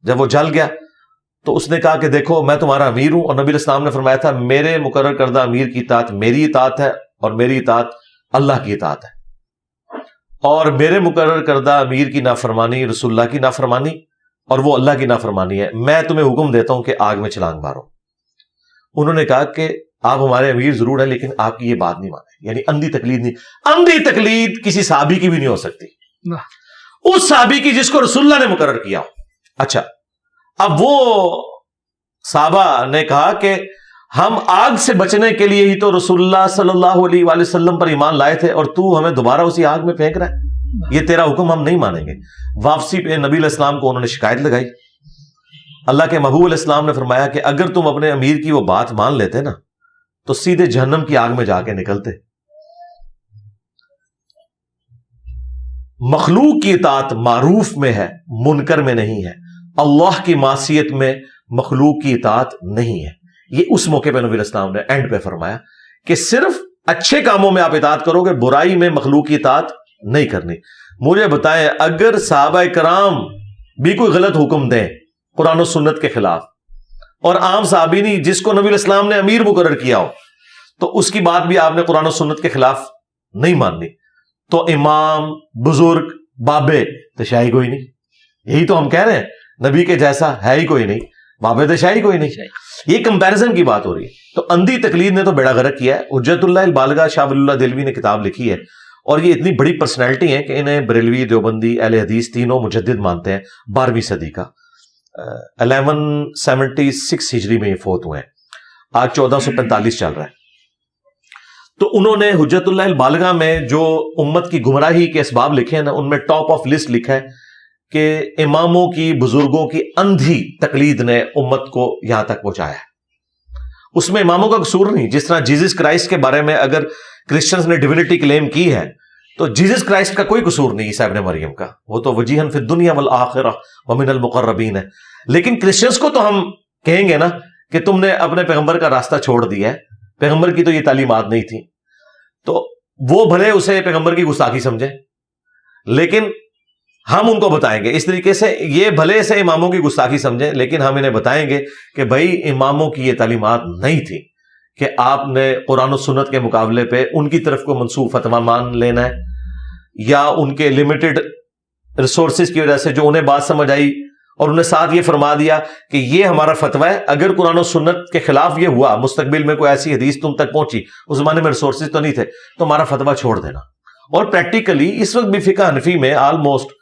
جب وہ جل گیا تو اس نے کہا کہ دیکھو میں تمہارا امیر ہوں, اور نبی علیہ السلام نے فرمایا تھا میرے مقرر کردہ امیر کی اطاعت میری اطاعت ہے, اور میری اطاعت اللہ کی اطاعت ہے, اور میرے مقرر کردہ امیر کی نافرمانی رسول اللہ کی نافرمانی, اور وہ اللہ کی نافرمانی ہے. میں تمہیں حکم دیتا ہوں کہ آگ میں چھلانگ مارو. انہوں نے کہا کہ آپ ہمارے امیر ضرور ہیں لیکن آپ کی یہ بات نہیں مانے. یعنی اندھی تقلید نہیں, اندھی تقلید کسی صحابی کی بھی نہیں ہو سکتی, اس صحابی کی جس کو رسول اللہ نے مقرر کیا ہو. اچھا, اب وہ صحابہ نے کہا کہ ہم آگ سے بچنے کے لیے ہی تو رسول اللہ صلی اللہ علیہ وآلہ وسلم پر ایمان لائے تھے, اور تو ہمیں دوبارہ اسی آگ میں پھینک رہا ہے, یہ تیرا حکم ہم نہیں مانیں گے. واپسی پہ نبی علیہ السلام کو انہوں نے شکایت لگائی. اللہ کے محبوب علیہ السلام نے فرمایا کہ اگر تم اپنے امیر کی وہ بات مان لیتے نا تو سیدھے جہنم کی آگ میں جا کے نکلتے. مخلوق کی اطاعت معروف میں ہے, منکر میں نہیں ہے. اللہ کی معصیت میں مخلوق کی اطاعت نہیں ہے. یہ اس موقع پہ نبی علیہ السلام نے اینڈ پہ فرمایا کہ صرف اچھے کاموں میں آپ اطاعت کرو گے, برائی میں مخلوق کی اطاعت نہیں کرنی. مجھے بتائیں, اگر صحابہ کرام بھی کوئی غلط حکم دیں قرآن و سنت کے خلاف, اور عام صحابی نہیں جس کو نبی علیہ السلام نے امیر مقرر کیا ہو, تو اس کی بات بھی آپ نے قرآن و سنت کے خلاف نہیں ماننی. تو امام, بزرگ, بابے تشائی کوئی نہیں. یہی تو ہم کہہ رہے ہیں, نبی کے جیسا ہے ہی کوئی نہیں, بابے تشائی کوئی نہیں. یہ کمپیرزن کی بات ہو رہی ہے. تو اندھی تقلید نے تو بیڑا غرق کیا ہے. حجت اللہ البالغہ شاہ ولی اللہ دہلوی نے کتاب لکھی ہے, اور یہ اتنی بڑی پرسنالٹی ہیں کہ انہیں بریلوی, دیوبندی, اہل حدیث تینوں مجدد مانتے ہیں. 12ویں صدی کا 1176 ہجری میں یہ فوت ہوئے ہیں, آج 1445 چل رہا ہے. تو انہوں نے حجت اللہ البالغہ میں جو امت کی گمراہی کے اسباب لکھے ہیں نا, ان میں ٹاپ آف لسٹ لکھا ہے کہ اماموں کی, بزرگوں کی اندھی تقلید نے امت کو یہاں تک پہنچایا ہے. اس میں اماموں کا قصور نہیں. جس طرح جیزس کرائسٹ کے بارے میں اگر کرسچنز نے ڈیوینٹی کلیم کی ہے, تو جیزس کرائسٹ کا کوئی قصور نہیں عیسیٰ ابن مریم کا, وہ تو وجیہن فی الدنیا والآخرہ ومن المقربین ہے. لیکن کرسچنز کو تو ہم کہیں گے نا کہ تم نے اپنے پیغمبر کا راستہ چھوڑ دیا ہے, پیغمبر کی تو یہ تعلیمات نہیں تھی. تو وہ بھلے اسے پیغمبر کی گستاخی سمجھیں, لیکن ہم ان کو بتائیں گے اس طریقے سے, یہ بھلے سے اماموں کی گستاخی سمجھیں, لیکن ہم انہیں بتائیں گے کہ بھائی اماموں کی یہ تعلیمات نہیں تھی کہ آپ نے قرآن و سنت کے مقابلے پہ ان کی طرف کو منسوب فتویٰ مان لینا ہے, یا ان کے لمیٹڈ ریسورسز کی وجہ سے جو انہیں بات سمجھ آئی, اور انہیں ساتھ یہ فرما دیا کہ یہ ہمارا فتویٰ ہے, اگر قرآن و سنت کے خلاف یہ ہوا, مستقبل میں کوئی ایسی حدیث تم تک پہنچی, اس زمانے میں ریسورسز تو نہیں تھے, تو ہمارا فتویٰ چھوڑ دینا. اور پریکٹیکلی اس وقت بھی فقہ حنفی میں آلموسٹ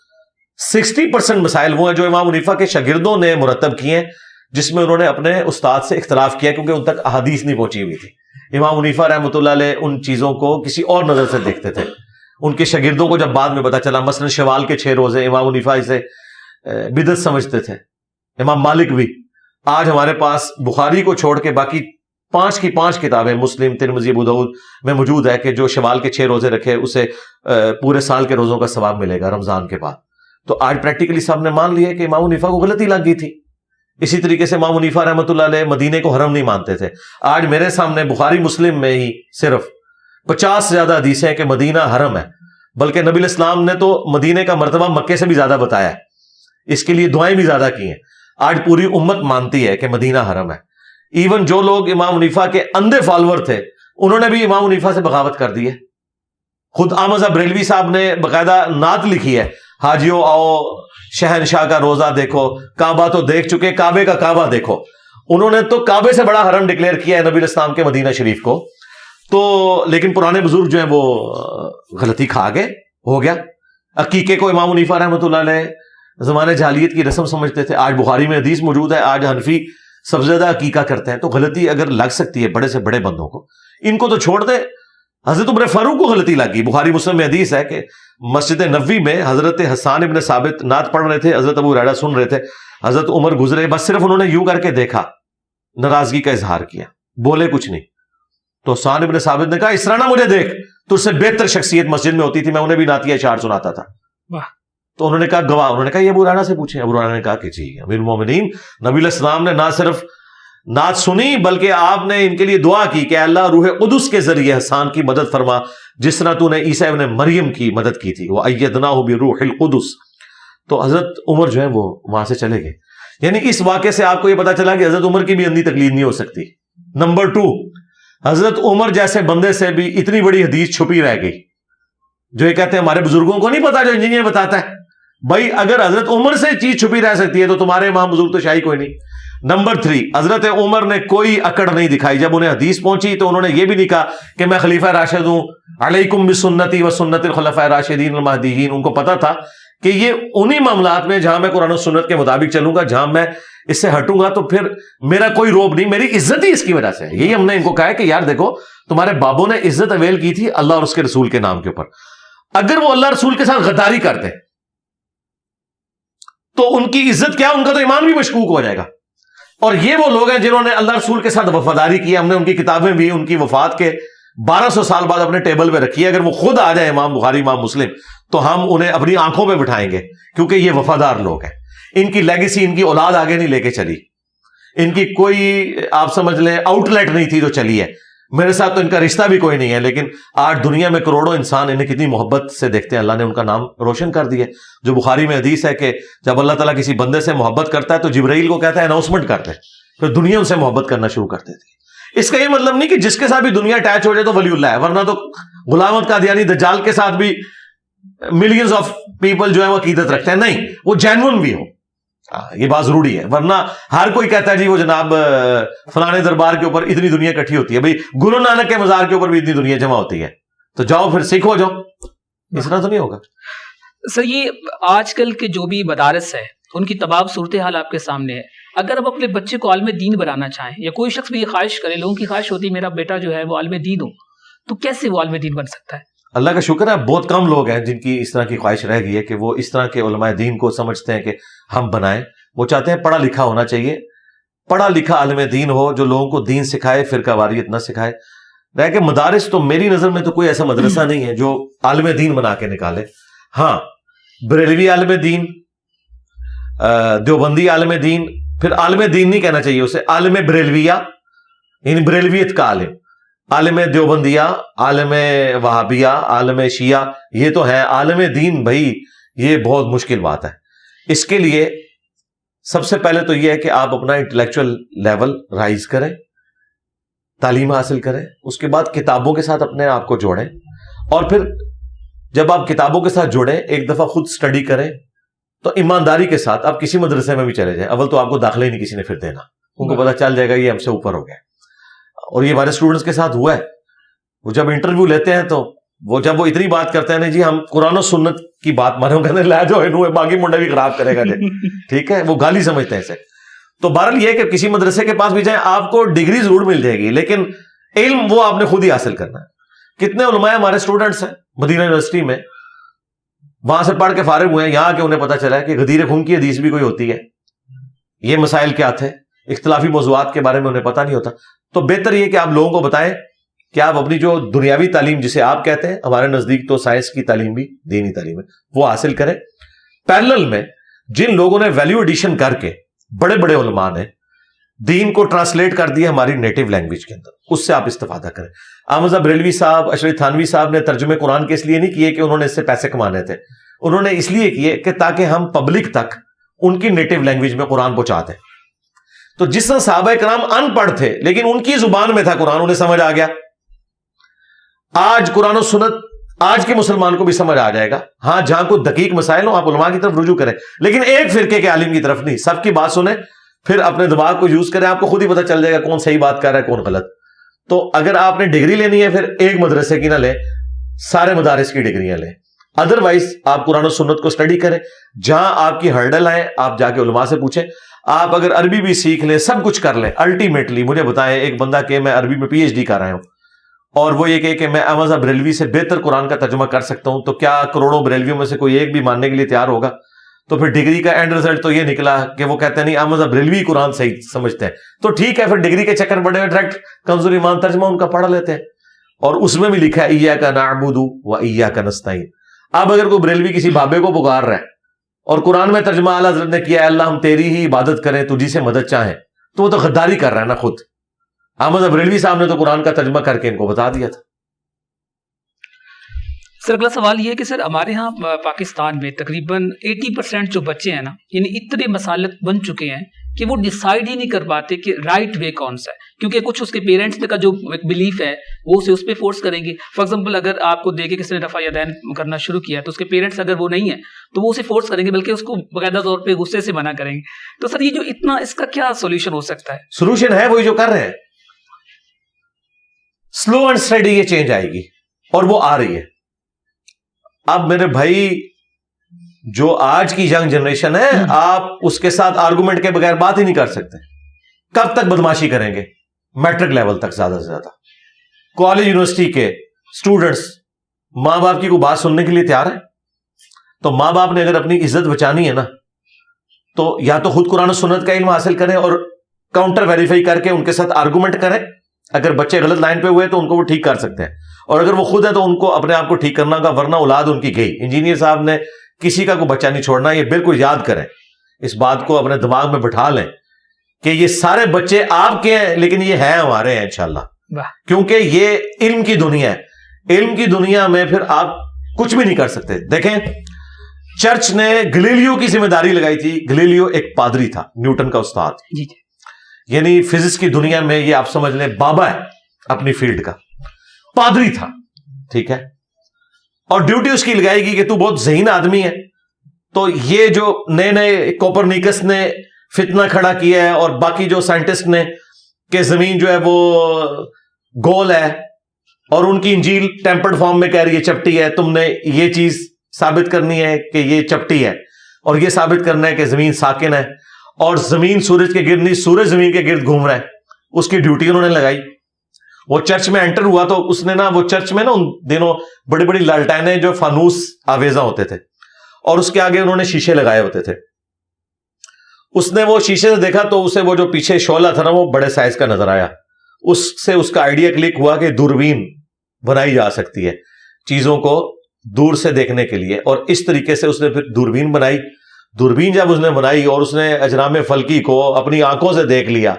60% مسائل وہ ہیں جو امام حنیفہ کے شاگردوں نے مرتب کیے ہیں, جس میں انہوں نے اپنے استاد سے اختلاف کیا کیونکہ ان تک احادیث نہیں پہنچی ہوئی تھی. امام حنیفہ رحمۃ اللہ علیہ ان چیزوں کو کسی اور نظر سے دیکھتے تھے. ان کے شاگردوں کو جب بعد میں پتا چلا, مثلا شوال کے 6 روزے امام حنیفہ اسے بدعت سمجھتے تھے, امام مالک بھی. آج ہمارے پاس بخاری کو چھوڑ کے باقی 5 کی 5 کتابیں مسلم, ترمذی, ابو داؤد میں موجود ہے کہ جو شوال کے 6 روزے رکھے اسے پورے سال کے روزوں کا ثواب ملے گا رمضان کے بعد. تو آج پریکٹیکلی صاحب نے مان لیا کہ امام حنیفہ کو غلطی لگ گئی تھی. اسی طریقے سے امام حنیفہ رحمۃ اللہ علیہ مدینے کو حرم نہیں مانتے تھے. آج میرے سامنے بخاری مسلم میں ہی صرف 50 سے زیادہ حدیثیں ہیں کہ مدینہ حرم ہے, بلکہ نبی علیہ السلام نے تو مدینے کا مرتبہ مکے سے بھی زیادہ بتایا ہے, اس کے لیے دعائیں بھی زیادہ کی ہیں. آج پوری امت مانتی ہے کہ مدینہ حرم ہے. ایون جو لوگ امام حنیفہ کے اندھے فالوور تھے, انہوں نے بھی امام حنیفہ سے بغاوت کر دی ہے. خود احمد صاحب بریلوی صاحب نے باقاعدہ نعت لکھی ہے, حاجیو آؤ شہنشاہ کا روزہ دیکھو, کعبہ تو دیکھ چکے, کعبے کا کعبہ دیکھو. انہوں نے تو کعبے سے بڑا حرم ڈکلیئر کیا ہے نبی علیہ السلام کے مدینہ شریف کو. تو لیکن پرانے بزرگ جو ہیں وہ غلطی کھا گئے, ہو گیا. عقیقے کو امام حنیفہ رحمۃ اللہ علیہ زمانے جاہلیت کی رسم سمجھتے تھے. آج بخاری میں حدیث موجود ہے, آج حنفی سب سے زیادہ عقیقہ کرتے ہیں. تو غلطی اگر لگ سکتی ہے بڑے سے بڑے بندوں کو, ان کو تو چھوڑ دے. حضرت عمر فاروق کو غلطی لگی. بخاری مسلم میں حدیث ہے کہ مسجد نبوی میں حضرت حسان ابن ثابت نعت پڑھ رہے تھے, حضرت ابو ہریرہ سن رہے تھے, حضرت عمر گزرے, بس صرف انہوں نے یوں کر کے دیکھا, ناراضگی کا اظہار کیا, بولے کچھ نہیں. تو حسان ابن ثابت نے کہا اس طرح نہ مجھے دیکھ, تجھ سے بہتر شخصیت مسجد میں ہوتی تھی, میں انہیں بھی نعتیہ اشعار سناتا تھا. تو انہوں نے کہا گواہ, انہوں نے کہا یہ ابو ہریرہ سے پوچھیں. ابو ہریرہ نے کہا کہ جی امیر المومنین, نبی علیہ السلام نے نہ صرف نعت سنی بلکہ آپ نے ان کے لیے دعا کی کہ اللہ روح قدس کے ذریعے حسان کی مدد فرما, جس طرح تو نے عیسیٰ ابن مریم کی مدد کی تھی. وَأَيَّدْنَاهُ بِرُوحِ الْقُدُسِ. تو حضرت عمر جو ہیں وہ وہاں سے چلے گئے. یعنی اس واقعے سے آپ کو یہ پتا چلا کہ حضرت عمر کی بھی اندھی تقلید نہیں ہو سکتی. نمبر 2, حضرت عمر جیسے بندے سے بھی اتنی بڑی حدیث چھپی رہ گئی, جو یہ کہتے ہیں ہمارے بزرگوں کو نہیں پتا جو انجینئر بتاتا ہے. بھائی اگر حضرت عمر سے چیز چھپی رہ سکتی ہے تو تمہارے امام بزرگ تو شاہی کوئی نہیں. نمبر 3, حضرت عمر نے کوئی اکڑ نہیں دکھائی. جب انہیں حدیث پہنچی تو انہوں نے یہ بھی نہیں کہا کہ میں خلیفہ راشد ہوں, علیکم بسنتی و سنت الخلفاء الراشدین المہدیین. ان کو پتا تھا کہ یہ انہی معاملات میں جہاں میں قرآن و سنت کے مطابق چلوں گا, جہاں میں اس سے ہٹوں گا تو پھر میرا کوئی روب نہیں, میری عزت ہی اس کی وجہ سے ہے. یہی ہم نے ان کو کہا ہے کہ یار دیکھو تمہارے بابوں نے عزت اویل کی تھی اللہ اور اس کے رسول کے نام کے اوپر. اگر وہ اللہ رسول کے ساتھ غداری کرتے تو ان کی عزت کیا, ان کا تو ایمان بھی مشکوک ہو جائے گا. اور یہ وہ لوگ ہیں جنہوں نے اللہ رسول کے ساتھ وفاداری کی. ہم نے ان کی کتابیں بھی ان کی وفات کے 1200 سال بعد اپنے ٹیبل پہ رکھی ہے. اگر وہ خود آ جائے امام بخاری امام مسلم تو ہم انہیں اپنی آنکھوں پہ بٹھائیں گے, کیونکہ یہ وفادار لوگ ہیں. ان کی لیگیسی ان کی اولاد آگے نہیں لے کے چلی. ان کی کوئی آپ سمجھ لیں آؤٹ لیٹ نہیں تھی جو چلی ہے. میرے ساتھ تو ان کا رشتہ بھی کوئی نہیں ہے, لیکن آج دنیا میں کروڑوں انسان انہیں کتنی محبت سے دیکھتے ہیں. اللہ نے ان کا نام روشن کر دیا. جو بخاری میں حدیث ہے کہ جب اللہ تعالیٰ کسی بندے سے محبت کرتا ہے تو جبرائیل کو کہتا ہے اناؤنسمنٹ کرتے ہیں, پھر دنیا ان سے محبت کرنا شروع کر دیتی ہے. اس کا یہ مطلب نہیں کہ جس کے ساتھ بھی دنیا اٹیچ ہو جائے تو ولی اللہ ہے, ورنہ تو غلام احمد قادیانی دجال کے ساتھ بھی ملینز آف پیپل جو ہے وہ عقیدت رکھتے ہیں. نہیں, وہ جینون بھی ہو, یہ بات ضروری ہے. ورنہ ہر کوئی کہتا ہے جی وہ جناب فلانے دربار کے اوپر اتنی دنیا اکٹھی ہوتی ہے. بھائی گرو نانک کے مزار کے اوپر بھی اتنی دنیا جمع ہوتی ہے, تو جاؤ پھر سیکھو جاؤ. اس طرح تو نہیں ہوگا. سر یہ آج کل کے جو بھی مدارس ہے ان کی تمام صورتحال آپ کے سامنے ہے. اگر آپ اپنے بچے کو عالم دین بنانا چاہیں, یا کوئی شخص بھی یہ خواہش کرے, لوگوں کی خواہش ہوتی ہے میرا بیٹا جو ہے وہ عالم دین ہو, تو کیسے وہ عالم دین بن سکتا ہے؟ اللہ کا شکر ہے بہت کم لوگ ہیں جن کی اس طرح کی خواہش رہ گئی ہے کہ وہ اس طرح کے علماء دین کو سمجھتے ہیں کہ ہم بنائیں. وہ چاہتے ہیں پڑھا لکھا ہونا چاہیے, پڑھا لکھا عالم دین ہو جو لوگوں کو دین سکھائے, فرقہ واریت نہ سکھائے. رہ کے مدارس تو میری نظر میں تو کوئی ایسا مدرسہ نہیں ہے جو عالم دین بنا کے نکالے. ہاں, بریلوی عالم دین, دیوبندی عالم دین, پھر عالم دین نہیں کہنا چاہیے اسے, عالم بریلویہ یعنی بریلویت کا عالم, عالم دیوبندیہ, عالم وہابیہ, عالم شیعہ, یہ تو ہے عالم دین. بھائی یہ بہت مشکل بات ہے. اس کے لیے سب سے پہلے تو یہ ہے کہ آپ اپنا انٹلیکچوئل لیول رائز کریں, تعلیم حاصل کریں, اس کے بعد کتابوں کے ساتھ اپنے آپ کو جوڑیں, اور پھر جب آپ کتابوں کے ساتھ جوڑیں ایک دفعہ خود سٹڈی کریں تو ایمانداری کے ساتھ آپ کسی مدرسے میں بھی چلے جائیں. اول تو آپ کو داخلہ ہی نہیں کسی نے پھر دینا, ان کو پتا چل جائے گا یہ ہم سے اوپر ہو گیا. اور یہ ہمارے اسٹوڈنٹس کے ساتھ ہوا ہے. وہ جب انٹرویو لیتے ہیں تو وہ جب وہ اتنی بات کرتے ہیں نا جی ہم قرآن و سنت کی بات مانیں, کہتے ہیں لے جو ہے باقی منڈا بھی خراب کرے گا جی, ٹھیک ہے, وہ گالی سمجھتے ہیں اسے. تو بہرحال یہ کہ کسی مدرسے کے پاس بھی جائیں آپ کو ڈگری ضرور مل جائے گی, لیکن علم وہ آپ نے خود ہی حاصل کرنا ہے. کتنے علماء ہمارے اسٹوڈنٹس ہیں مدینہ یونیورسٹی میں, وہاں سے پڑھ کے فارغ ہوئے ہیں, یہاں کے انہیں پتا چلا ہے کہ غدیر خون کی حدیث بھی کوئی ہوتی ہے. یہ مسائل کیا تھے, اختلافی موضوعات کے بارے میں انہیں پتا نہیں ہوتا. تو بہتر یہ کہ آپ لوگوں کو بتائیں کہ آپ اپنی جو دنیاوی تعلیم جسے آپ کہتے ہیں, ہمارے نزدیک تو سائنس کی تعلیم بھی دینی تعلیم ہے, وہ حاصل کریں. پیرلل میں جن لوگوں نے ویلیو ایڈیشن کر کے, بڑے بڑے علماء نے دین کو ٹرانسلیٹ کر دیا ہماری نیٹو لینگویج کے اندر, اس سے آپ استفادہ کریں. احمد بریلوی صاحب, اشرف تھانوی صاحب نے ترجمے قرآن کے اس لیے نہیں کیے کہ انہوں نے اس سے پیسے کمانے تھے, انہوں نے اس لیے کیے کہ تاکہ ہم پبلک تک ان کی نیٹو لینگویج میں قرآن پہنچا دیں. تو جس طرح صحابہ کرام ان پڑھ تھے لیکن ان کی زبان میں تھا قرآن, انہیں سمجھ آ گیا. آج قرآن و سنت آج کے مسلمان کو بھی سمجھ آ جائے گا. ہاں جہاں کوئی دقیق مسائل ہوں آپ علماء کی طرف رجوع کریں, لیکن ایک فرقے کے عالم کی طرف نہیں. سب کی بات سنیں, پھر اپنے دماغ کو یوز کریں, آپ کو خود ہی پتہ چل جائے گا کون صحیح بات کر رہا ہے کون غلط. تو اگر آپ نے ڈگری لینی ہے پھر ایک مدرسے کی نہ لیں, سارے مدارس کی ڈگریاں لیں. ادروائز آپ قرآن و سنت کو اسٹڈی کریں, جہاں آپ کی ہرڈل آئے آپ جا کے علماء سے پوچھیں. آپ اگر عربی بھی سیکھ لیں, سب کچھ کر لیں, الٹیمیٹلی مجھے بتائیں ایک بندہ کہ میں عربی میں پی ایچ ڈی کر رہا ہوں اور وہ یہ کہ میں احمد بریلوی سے بہتر قرآن کا ترجمہ کر سکتا ہوں, تو کیا کروڑوں بریلویوں میں سے کوئی ایک بھی ماننے کے لیے تیار ہوگا؟ تو پھر ڈگری کا اینڈ رزلٹ تو یہ نکلا کہ وہ کہتے ہیں نہیں احمد بریلوی قرآن صحیح سمجھتے ہیں. تو ٹھیک ہے, پھر ڈگری کے چکر بڑے ہوئے ڈائریکٹ کنزور ایمان ترجمہ ان کا پڑھ لیتے ہیں, اور اس میں بھی لکھا ہے ایاک نعبد و ایاک نستعین. اب اگر کوئی بریلوی کسی بابے کو پکار رہا ہے اور قرآن میں ترجمہ اعلیٰ حضرت نے کیا ہے اللہ ہم تیری ہی عبادت کریں تجھی سے مدد چاہیں, تو وہ تو غداری کر رہا ہے نا خود. احمد بریلوی صاحب نے تو قرآن کا ترجمہ کر کے ان کو بتا دیا تھا. سر اگلا سوال یہ ہے کہ سر ہمارے ہاں پاکستان میں تقریباً 80% جو بچے ہیں نا, یعنی اتنے مسالک بن چکے ہیں کہ وہ ڈیسائیڈ ہی نہیں کر پاتے کہ رائٹ وے کون سا ہے, کیونکہ کچھ اس کے پیرنٹس کا جو ایک بلیف ہے وہ اسے اس پہ فورس کریں گے. فار ایگزامپل اگر آپ کو دیکھے کسی نے رفع یدین کرنا شروع کیا تو اس کے پیرنٹس اگر وہ نہیں ہے تو وہ اسے فورس کریں گے, بلکہ اس کو باقاعدہ طور پہ غصے سے منع کریں گے. تو سر یہ جو اتنا, اس کا کیا سولوشن ہو سکتا ہے؟ سولوشن ہے وہی جو کر رہے ہیں, سلو اینڈ اسٹڈی یہ چینج آئے گی, اور وہ آ رہی ہے. اب میرے بھائی جو آج کی ینگ جنریشن ہے, آپ اس کے ساتھ آرگومنٹ کے بغیر بات ہی نہیں کر سکتے. کب تک بدماشی کریں گے؟ میٹرک لیول تک زیادہ سے زیادہ. کالج یونیورسٹی کے اسٹوڈنٹس ماں باپ کی کوئی بات سننے کے لیے تیار ہے؟ تو ماں باپ نے اگر اپنی عزت بچانی ہے نا, تو یا تو خود قرآن و سنت کا علم حاصل کریں اور کاؤنٹر ویریفائی کر کے ان کے ساتھ آرگومنٹ کریں. اگر بچے غلط لائن پہ ہوئے تو ان کو وہ ٹھیک کر سکتے ہیں, اور اگر وہ خود ہے تو ان کو اپنے آپ کو ٹھیک کرنا ہوگا, ورنہ اولاد ان کی گئی. انجینئر صاحب نے کسی کا کوئی بچہ نہیں چھوڑنا, یہ بالکل یاد کریں, اس بات کو اپنے دماغ میں بٹھا لیں کہ یہ سارے بچے آپ کے ہیں لیکن یہ ہیں ہمارے ہیں انشاءاللہ, کیونکہ یہ علم کی دنیا ہے. علم کی دنیا میں پھر آپ کچھ بھی نہیں کر سکتے. دیکھیں چرچ نے گلیلیو کی ذمہ داری لگائی تھی. گلیلیو ایک پادری تھا, نیوٹن کا استاد, یعنی فزکس کی دنیا میں یہ آپ سمجھ لیں بابا ہے اپنی فیلڈ کا, پادری تھا, ٹھیک ہے, اور ڈیوٹی اس کی لگائے گی کہ تو بہت ذہین آدمی ہے, تو یہ جو نئے نئے کوپرنیکس نے فتنہ کھڑا کیا ہے اور باقی جو سائنٹسٹ نے کہ زمین جو ہے وہ گول ہے اور ان کی انجیل ٹیمپرڈ فارم میں کہہ رہی ہے چپٹی ہے, تم نے یہ چیز ثابت کرنی ہے کہ یہ چپٹی ہے اور یہ ثابت کرنا ہے کہ زمین ساکن ہے اور زمین سورج کے گرد نہیں, سورج زمین کے گرد گھوم رہا ہے. اس کی ڈیوٹی انہوں نے لگائی. وہ چرچ میں انٹر ہوا تو اس نے نا, وہ چرچ میں نا ان دنوں بڑی بڑی لالٹینیں جو فانوس آویزاں ہوتے تھے اور اس کے آگے انہوں نے شیشے لگائے ہوتے تھے. اس نے وہ شیشے سے دیکھا تو اسے وہ جو پیچھے شعلہ تھا نا وہ بڑے سائز کا نظر آیا. اس سے اس کا آئیڈیا کلک ہوا کہ دوربین بنائی جا سکتی ہے چیزوں کو دور سے دیکھنے کے لیے, اور اس طریقے سے اس نے پھر دوربین بنائی. دوربین جب اس نے بنائی اور اس نے اجرام فلکی کو اپنی آنکھوں سے دیکھ لیا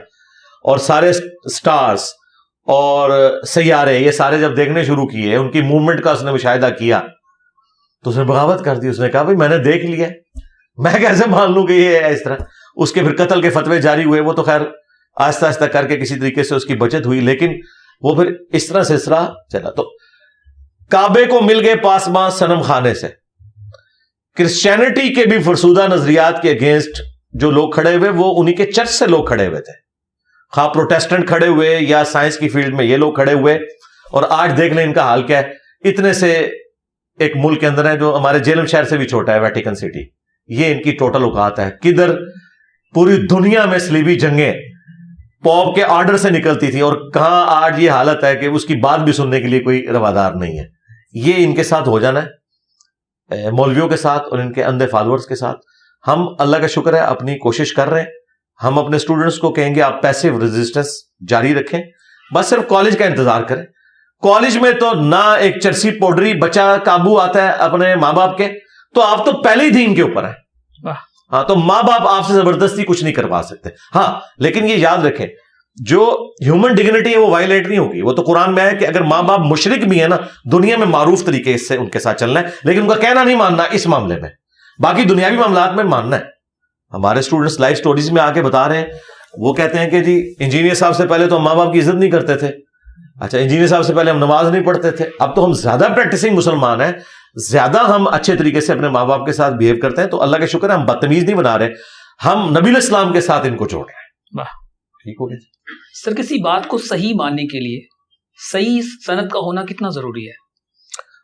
اور سارے سٹارز اور سیارے یہ سارے جب دیکھنے شروع کیے, ان کی موومنٹ کا اس نے مشاہدہ کیا, تو اس نے بغاوت کر دی. اس نے کہا بھائی میں نے دیکھ لیا, میں کیسے مان لوں کہ یہ ہے اس طرح. اس کے پھر قتل کے فتوے جاری ہوئے. وہ تو خیر آہستہ آہستہ کر کے کسی طریقے سے اس کی بچت ہوئی, لیکن وہ پھر اس طرح سلسلہ چلا. تو کعبے کو مل گئے پاسباں صنم خانے سے. کرسچینٹی کے بھی فرسودہ نظریات کے اگینسٹ جو لوگ کھڑے ہوئے وہ انہی کے چرچ سے لوگ کھڑے ہوئے تھے, خواہ پروٹیسٹنٹ کھڑے ہوئے یا سائنس کی فیلڈ میں یہ لوگ کھڑے ہوئے. اور آج دیکھ لیں ان کا حال کیا ہے. اتنے سے ایک ملک کے اندر ہے جو ہمارے جیلم شہر سے بھی چھوٹا ہے, ویٹیکن سٹی, یہ ان کی ٹوٹل اوقات ہے. کدھر پوری دنیا میں صلیبی جنگیں پوپ کے آرڈر سے نکلتی تھی, اور کہاں آج یہ حالت ہے کہ اس کی بات بھی سننے کے لیے کوئی روادار نہیں ہے. یہ ان کے ساتھ ہو جانا ہے, مولویوں کے ساتھ اور ان کے اندھے فالوورز کے ساتھ. ہم اللہ کا شکر ہے اپنی کوشش کر رہے ہیں. ہم اپنے اسٹوڈنٹس کو کہیں گے آپ پیسیو ریزسٹنس جاری رکھیں, بس صرف کالج کا انتظار کریں. کالج میں تو نہ ایک چرسی پوڈری بچہ قابو آتا ہے اپنے ماں باپ کے, تو آپ تو پہلے ہی دین کے اوپر ہیں. ہاں, تو ماں باپ آپ سے زبردستی کچھ نہیں کروا سکتے. ہاں لیکن یہ یاد رکھیں جو ہیومن ڈگنیٹی ہے وہ وائلیٹ نہیں ہوگی. وہ تو قرآن میں ہے کہ اگر ماں باپ مشرک بھی ہیں نا, دنیا میں معروف طریقے سے ان کے ساتھ چلنا ہے, لیکن ان کا کہنا نہیں ماننا اس معاملے میں, باقی دنیاوی معاملات میں ماننا ہے. ہمارے اسٹوڈنٹس لائف سٹوریز میں آ کے بتا رہے ہیں, وہ کہتے ہیں کہ جی انجینئر صاحب سے پہلے تو ہم ماں باپ کی عزت نہیں کرتے تھے, اچھا انجینئر صاحب سے پہلے ہم نماز نہیں پڑھتے تھے, اب تو ہم زیادہ پریکٹسنگ مسلمان ہیں, زیادہ ہم اچھے طریقے سے اپنے ماں باپ کے ساتھ بہیو کرتے ہیں. تو اللہ کا شکر ہے ہم بدتمیز نہیں بنا رہے, ہم نبی علیہ السلام کے ساتھ ان کو جوڑ رہے ہیں. ٹھیک ہو گیا سر. کسی بات کو صحیح ماننے کے لیے صحیح سند کا ہونا کتنا ضروری ہے؟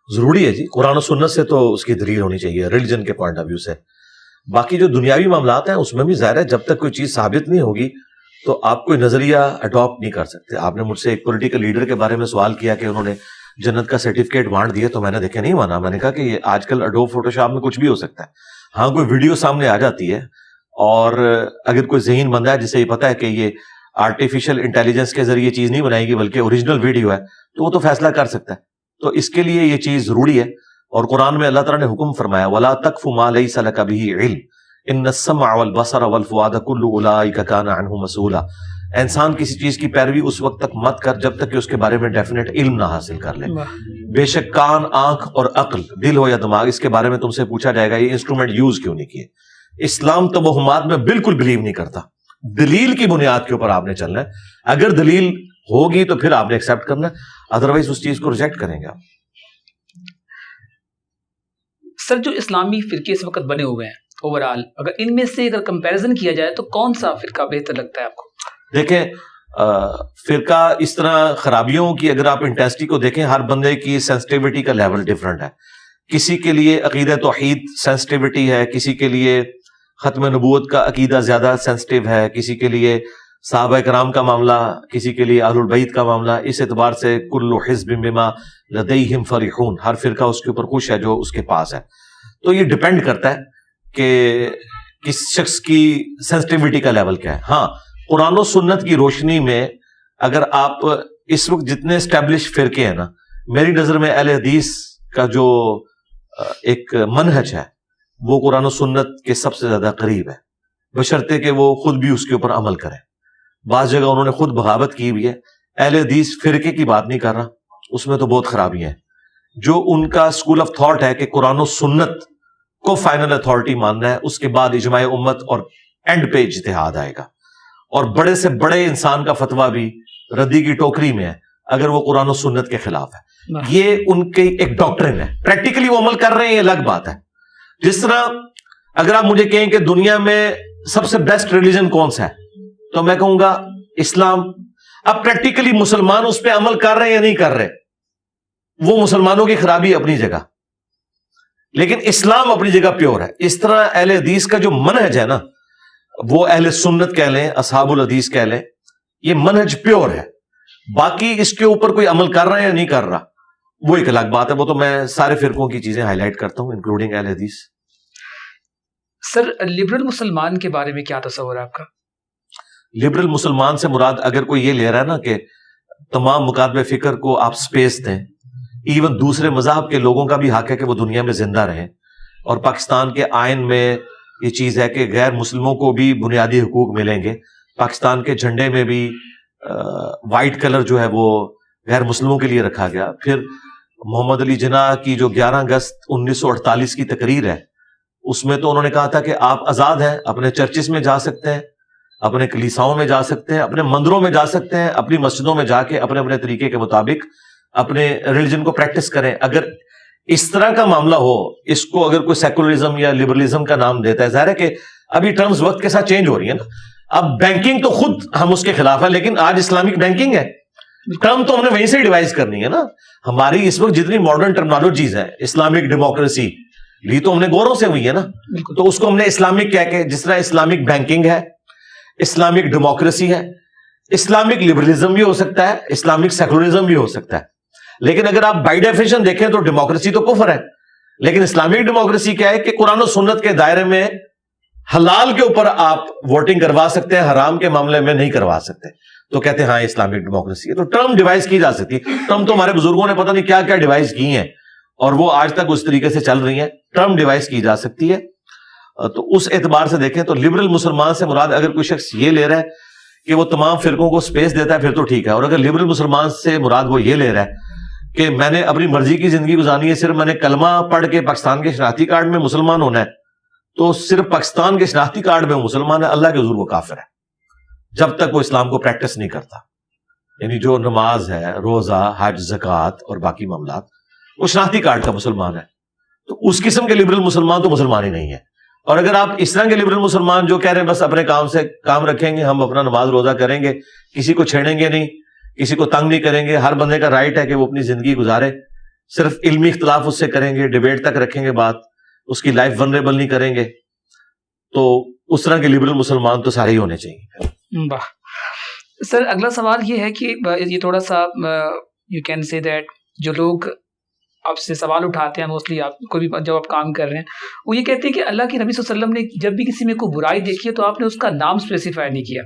ضروری ہے جی, قرآن و سنت سے تو اس کی دلیل ہونی چاہیے, ریلیجن کے پوائنٹ آف ویو سے. باقی جو دنیاوی معاملات ہیں اس میں بھی ظاہر ہے جب تک کوئی چیز ثابت نہیں ہوگی تو آپ کوئی نظریہ اڈاپٹ نہیں کر سکتے. آپ نے مجھ سے ایک پولیٹیکل لیڈر کے بارے میں سوال کیا کہ انہوں نے جنت کا سرٹیفکیٹ بانٹ دیا, تو میں نے دیکھا نہیں مانا. میں نے کہا کہ یہ آج کل اڈوب فوٹو شاپ میں کچھ بھی ہو سکتا ہے. ہاں کوئی ویڈیو سامنے آ جاتی ہے اور اگر کوئی ذہین بندہ ہے جسے یہ پتا ہے کہ یہ آرٹیفیشیل انٹیلیجنس کے ذریعے چیز نہیں بنائے گی بلکہ اوریجنل ویڈیو ہے, تو وہ تو فیصلہ کر سکتا ہے. تو اس کے لیے یہ چیز ضروری ہے. اور قرآن میں اللہ تعالیٰ نے حکم فرمایا وَلَا تَقْفُ مَا لَيْسَ لَكَ بِهِ عِلْمٌ إِنَّ السَّمْعَ وَالْبَصَرَ وَالْفُؤَادَ كُلُّ أُولَٰئِكَ كَانَ عَنْهُ مسؤولا. انسان کسی چیز کی پیروی اس وقت تک مت کر جب تک کہ اس کے بارے میں ڈیفینیٹ علم نہ حاصل کر لے. بے شک کان, آنکھ اور عقل, دل ہو یا دماغ, اس کے بارے میں تم سے پوچھا جائے گا یہ انسٹرومنٹ یوز کیوں نہیں کیے. اسلام توہمات میں بالکل بلیو نہیں کرتا. دلیل کی بنیاد کے اوپر آپ نے چلنا ہے. اگر دلیل ہوگی تو پھر آپ نے ایکسپٹ کرنا ہے, ادروائز اس چیز کو ریجیکٹ کریں گے آپ. سر جو اسلامی فرقے اس وقت بنے ہوئے ہیں اوور آل, اگر ان میں سے اگر کمپیریزن کیا جائے تو کون سا فرقہ بہتر لگتا ہے آپ کو؟ دیکھیں فرقہ اس طرح خرابیوں کی اگر آپ انٹینسٹی کو دیکھیں, ہر بندے کی سینسٹیوٹی کا لیول ڈفرنٹ ہے. کسی کے لیے عقیدہ توحید سینسٹیوٹی ہے, کسی کے لیے ختم نبوت کا عقیدہ زیادہ سینسٹیو ہے, کسی کے لیے صحابہ کرام کا معاملہ, کسی کے لیے اہل البیت کا معاملہ. اس اعتبار سے کل حزب بما لدیہم فرحون, ہر فرقہ اس کے اوپر خوش ہے جو اس کے پاس ہے. تو یہ ڈپینڈ کرتا ہے کہ کس شخص کی سینسٹیوٹی کا لیول کیا ہے. ہاں قرآن و سنت کی روشنی میں اگر آپ اس وقت جتنے اسٹیبلش فرقے ہیں نا, میری نظر میں اہل حدیث کا جو ایک منہج ہے وہ قرآن و سنت کے سب سے زیادہ قریب ہے, بشرطے کہ وہ خود بھی اس کے اوپر عمل کریں. بعض جگہ انہوں نے خود بغاوت کی ہوئی ہے. اہل حدیث فرقے کی بات نہیں کر رہا, اس میں تو بہت خرابیاں ہیں. جو ان کا اسکول آف تھاٹ ہے کہ قرآن و سنت کو فائنل اتھارٹی ماننا ہے, اس کے بعد اجماع امت اور اینڈ پہ اجتہاد آئے گا. اور بڑے سے بڑے انسان کا فتویٰ بھی ردی کی ٹوکری میں ہے اگر وہ قرآن و سنت کے خلاف ہے. یہ ان کی ایک ڈاکٹرن ہے, پریکٹیکلی وہ عمل کر رہے ہیں, یہ الگ بات ہے. جس طرح اگر آپ مجھے کہیں کہ دنیا میں سب سے بیسٹ ریلیجن کون سا ہے, تو میں کہوں گا اسلام. اب پریکٹیکلی مسلمان اس پہ عمل کر رہے ہیں یا نہیں کر رہے, وہ مسلمانوں کی خرابی اپنی جگہ, لیکن اسلام اپنی جگہ پیور ہے. اس طرح اہل حدیث کا جو منہج ہے نا, وہ اہل سنت کہہ لیں, اصحاب الحدیث کہہ لیں, یہ منہج پیور ہے. باقی اس کے اوپر کوئی عمل کر رہا ہے یا نہیں کر رہا, وہ ایک الگ بات ہے. وہ تو میں سارے فرقوں کی چیزیں ہائی لائٹ کرتا ہوں انکلوڈنگ اہل حدیث. سر, لبرل مسلمان کے بارے میں کیا تصور ہے آپ کا؟ لبرل مسلمان سے مراد اگر کوئی یہ لے رہا ہے نا کہ تمام مکاتب فکر کو آپ سپیس دیں, ایون دوسرے مذہب کے لوگوں کا بھی حق ہے کہ وہ دنیا میں زندہ رہیں, اور پاکستان کے آئین میں یہ چیز ہے کہ غیر مسلموں کو بھی بنیادی حقوق ملیں گے. پاکستان کے جھنڈے میں بھی وائٹ کلر جو ہے وہ غیر مسلموں کے لیے رکھا گیا. پھر محمد علی جناح کی جو 11 اگست 1948 کی تقریر ہے, اس میں تو انہوں نے کہا تھا کہ آپ آزاد ہیں, اپنے چرچز میں جا سکتے ہیں, اپنے کلیساؤں میں جا سکتے ہیں, اپنے مندروں میں جا سکتے ہیں, اپنی مسجدوں میں جا کے اپنے اپنے طریقے کے مطابق اپنے ریلیجن کو پریکٹس کریں. اگر اس طرح کا معاملہ ہو, اس کو اگر کوئی سیکولرزم یا لبرلزم کا نام دیتا ہے, ظاہر ہے کہ ابھی ٹرمز وقت کے ساتھ چینج ہو رہی ہیں نا. اب بینکنگ تو خود ہم اس کے خلاف ہے, لیکن آج اسلامک بینکنگ ہے, ٹرم تو ہم نے وہیں سے ڈیوائز کرنی ہے نا. ہماری اس وقت جتنی ماڈرن ٹرمنالوجیز ہیں, اسلامک ڈیموکریسی لی تو ہم نے گوروں سے ہوئی ہے نا, تو اس کو ہم نے اسلامک کہہ کے, جس طرح اسلامک بینکنگ ہے, اسلامک ڈیموکریسی ہے, اسلامک لبرلزم بھی ہو سکتا ہے, اسلامک سیکولرزم بھی ہو سکتا ہے. لیکن اگر آپ بائی ڈیفینیشن دیکھیں تو ڈیموکریسی تو کفر ہے, لیکن اسلامک ڈیموکریسی کیا ہے کہ قرآن و سنت کے دائرے میں حلال کے اوپر آپ ووٹنگ کروا سکتے ہیں, حرام کے معاملے میں نہیں کروا سکتے, تو کہتے ہیں ہاں اسلامک ڈیموکریسی ہے. تو ٹرم ڈیوائز کی جا سکتی ہے. ٹرم تو ہمارے بزرگوں نے پتہ نہیں کیا کیا ڈیوائز کی ہیں, اور وہ آج تک اس طریقے سے چل رہی ہیں. ٹرم ڈیوائز کی جا سکتی ہے. تو اس اعتبار سے دیکھیں تو لبرل مسلمان سے مراد اگر کوئی شخص یہ لے رہا ہے کہ وہ تمام فرقوں کو سپیس دیتا ہے, پھر تو ٹھیک ہے. اور اگر لبرل مسلمان سے مراد وہ یہ لے رہا ہے کہ میں نے اپنی مرضی کی زندگی گزارنی ہے, صرف میں نے کلمہ پڑھ کے پاکستان کے شناختی کارڈ میں مسلمان ہونا ہے, تو صرف پاکستان کے شناختی کارڈ میں مسلمان ہے, اللہ کے حضور وہ کافر ہے جب تک وہ اسلام کو پریکٹس نہیں کرتا. یعنی جو نماز ہے, روزہ, حج, زکوٰۃ اور باقی معاملات, وہ شناختی کارڈ کا مسلمان ہے. تو اس قسم کے لبرل مسلمان تو مسلمان ہی نہیں ہے. اور اگر آپ اس طرح کے لبرل مسلمان جو کہہ رہے ہیں بس اپنے کام سے کام رکھیں گے, ہم اپنا نماز روزہ کریں گے, کسی کو چھیڑیں گے نہیں, کسی کو تنگ نہیں کریں گے, ہر بندے کا رائٹ ہے کہ وہ اپنی زندگی گزارے, صرف علمی اختلاف اس سے کریں گے, ڈیبیٹ تک رکھیں گے بات, اس کی لائف ونریبل نہیں کریں گے, تو اس طرح کے لبرل مسلمان تو سارے ہی ہونے چاہیے. واہ سر, اگلا سوال یہ ہے کہ یہ تھوڑا سا یو کین سے دیٹ جو لوگ آپ سے سوال اٹھاتے ہیں موسٹلی آپ کو بھی جب آپ کام کر رہے ہیں, وہ یہ کہتے ہیں کہ اللہ کے نبی صلی اللہ علیہ وسلم نے جب بھی کسی میں کوئی برائی دیکھی ہے تو آپ نے اس کا نام اسپیسیفائی نہیں کیا,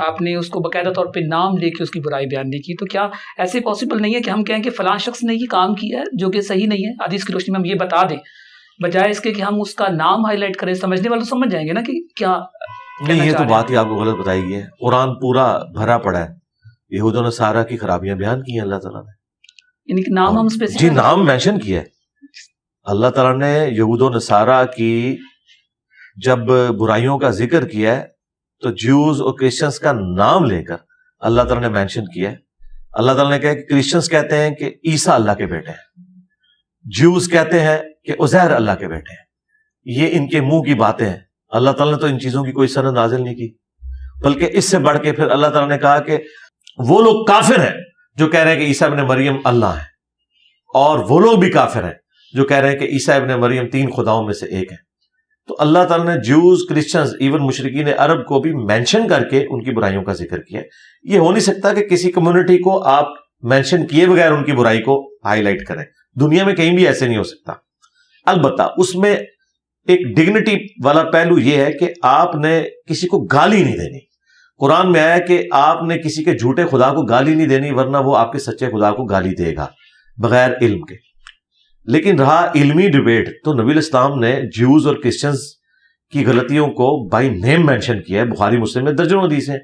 آپ نے اس کو باقاعدہ طور پہ نام لے کے اس کی برائی بیان نہیں کی. تو کیا ایسے پاسبل نہیں ہے کہ ہم کہیں کہ فلاں شخص نے یہ کام کیا ہے جو کہ صحیح نہیں ہے, حدیث کی روشنی میں ہم یہ بتا دیں, بجائے اس کے کہ ہم اس کا نام ہائی لائٹ کریں؟ سمجھنے والے سمجھ جائیں گے نا کہ کیا نہیں. یہ تو بات ہی آپ کو غلط بتائی گئی ہے. قرآن پورا بھرا پڑا ہے یہود و نصارہ کی خرابیاں بیان کی ہیں اللہ تعالیٰ نے, یعنی کہ نام ہم جی نام مینشن کیا ہے اللہ تعالیٰ نے. یہود و نصارہ کی جب برائیوں کا ذکر کیا ہے تو جیوز اور کرسچنس کا نام لے کر اللہ تعالیٰ نے مینشن کیا ہے. اللہ تعالیٰ نے کہا کہ کرسچنس کہتے ہیں کہ عیسیٰ اللہ کے بیٹے ہیں, جیوز کہتے ہیں کہ عزیر اللہ کے بیٹے ہیں. یہ ان کے منہ کی باتیں ہیں. اللہ تعالیٰ نے تو ان چیزوں کی کوئی سند نازل نہیں کی, بلکہ اس سے بڑھ کے پھر اللہ تعالیٰ نے کہا کہ وہ لوگ کافر ہیں جو کہہ رہے ہیں کہ عیسیٰ ابن مریم اللہ ہے, اور وہ لوگ بھی کافر ہیں جو کہہ رہے ہیں کہ عیسیٰ ابن مریم 3 خداؤں میں سے ایک ہے. تو اللہ تعالیٰ نے جوز, کرسچنز, ایون مشرکین عرب کو بھی مینشن کر کے ان کی برائیوں کا ذکر کیا. یہ ہو نہیں سکتا کہ کسی کمیونٹی کو آپ مینشن کیے بغیر ان کی برائی کو ہائی لائٹ کریں. دنیا میں کہیں بھی ایسے نہیں ہو سکتا. البتہ اس میں ایک ڈگنیٹی والا پہلو یہ ہے کہ آپ نے کسی کو گالی نہیں دینی. قرآن میں آیا کہ آپ نے کسی کے جھوٹے خدا کو گالی نہیں دینی, ورنہ وہ آپ کے سچے خدا کو گالی دے گا بغیر علم کے. لیکن رہا علمی ڈیبیٹ, تو نبی الاسلام نے جیوز اور کرسچنز کی غلطیوں کو بائی نیم مینشن کیا ہے. بخاری مسلم میں درجنوں حدیث ہیں.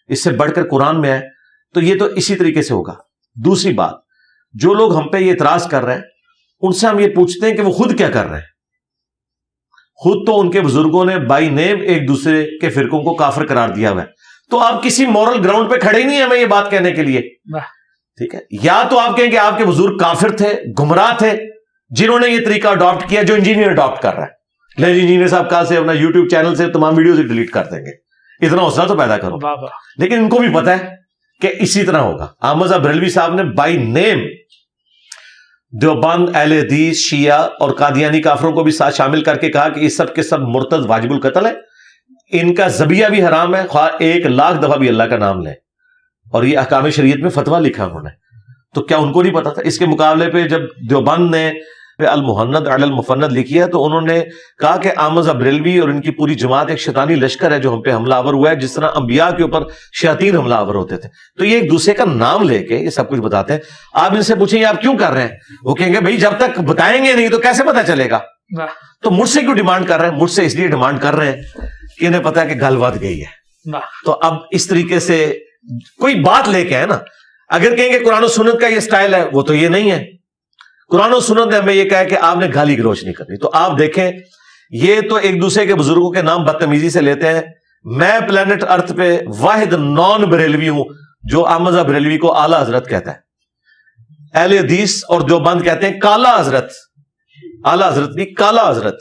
اس سے بڑھ کر قرآن میں ہے، تو یہ تو اسی طریقے سے ہوگا۔ دوسری بات، جو لوگ ہم پہ یہ اعتراض کر رہے ہیں ان سے ہم یہ پوچھتے ہیں کہ وہ خود کیا کر رہے ہیں۔ خود تو ان کے بزرگوں نے بائی نیم ایک دوسرے کے فرقوں کو کافر قرار دیا ہوا ہے، تو آپ کسی مورل گراؤنڈ پہ کھڑے ہی نہیں ہیں ہمیں یہ بات کہنے کے لیے، ٹھیک ہے؟ یا تو آپ کہیں کہ آپ کے بزرگ کافر تھے، گمراہ تھے، جنہوں نے یہ طریقہ اڈاپٹ کیا جو انجینئر اڈاپٹ کر رہا ہے، لیکن انجینئر صاحب کہاں سے اپنا یوٹیوب چینل سے تمام ویڈیوز ڈیلیٹ کر دیں گے، اتنا حوصلہ تو پیدا کرو۔ لیکن ان کو بھی پتا ہے کہ اسی طرح ہوگا۔ احمد رضا بریلوی صاحب نے بائی نیم دیوبند، اہل حدیث، شیعہ اور قادیانی کافروں کو بھی ساتھ شامل کر کے کہا کہ یہ سب کے سب مرتد واجب القتل ہے، ان کا ذبیحہ بھی حرام ہے، خواہ 1,00,000 دفعہ بھی اللہ کا نام لیں، اور یہ احکام شریعت میں فتویٰ لکھا انہوں نے۔ تو کیا ان کو نہیں پتا تھا؟ اس کے مقابلے پہ جب دیوبند نے المحند علی المفند لکھی ہے تو انہوں نے کہا کہ احمد رضا بریلوی اور ان کی پوری جماعت ایک شیطانی لشکر ہے جو ہم پہ حملہ آور ہوا ہے، جس طرح انبیاء کے اوپر شیاطین حملہ آور ہوتے تھے۔ تو یہ ایک دوسرے کا نام لے کے یہ سب کچھ بتاتے ہیں۔ آپ ان سے پوچھیں آپ کیوں کر رہے ہیں، وہ کہیں گے بھائی جب تک بتائیں گے نہیں تو کیسے پتا چلے گا۔ تو مجھ سے کیوں ڈیمانڈ کر رہے ہیں؟ مجھ سے اس لیے ڈیمانڈ کر رہے ہیں کہ انہیں پتا ہے کہ گل بات گئی ہے۔ تو اب اس طریقے سے کوئی بات لے کے ہے نا، اگر کہیں کہ قرآن و سنت کا یہ سٹائل ہے، وہ تو یہ نہیں ہے۔ قرآن و سنت نے ہمیں یہ کہا کہ آپ نے گالی گلوچ نہیں کرنی۔ تو آپ دیکھیں یہ تو ایک دوسرے کے بزرگوں کے نام بدتمیزی سے لیتے ہیں۔ میں پلانٹ ارتھ پہ واحد نان بریلوی ہوں جو احمد رضا بریلوی کو اعلیٰ حضرت کہتا ہے۔ اہل حدیث اور دیوبند کہتے ہیں کالا حضرت، اعلیٰ حضرت نہیں کالا حضرت۔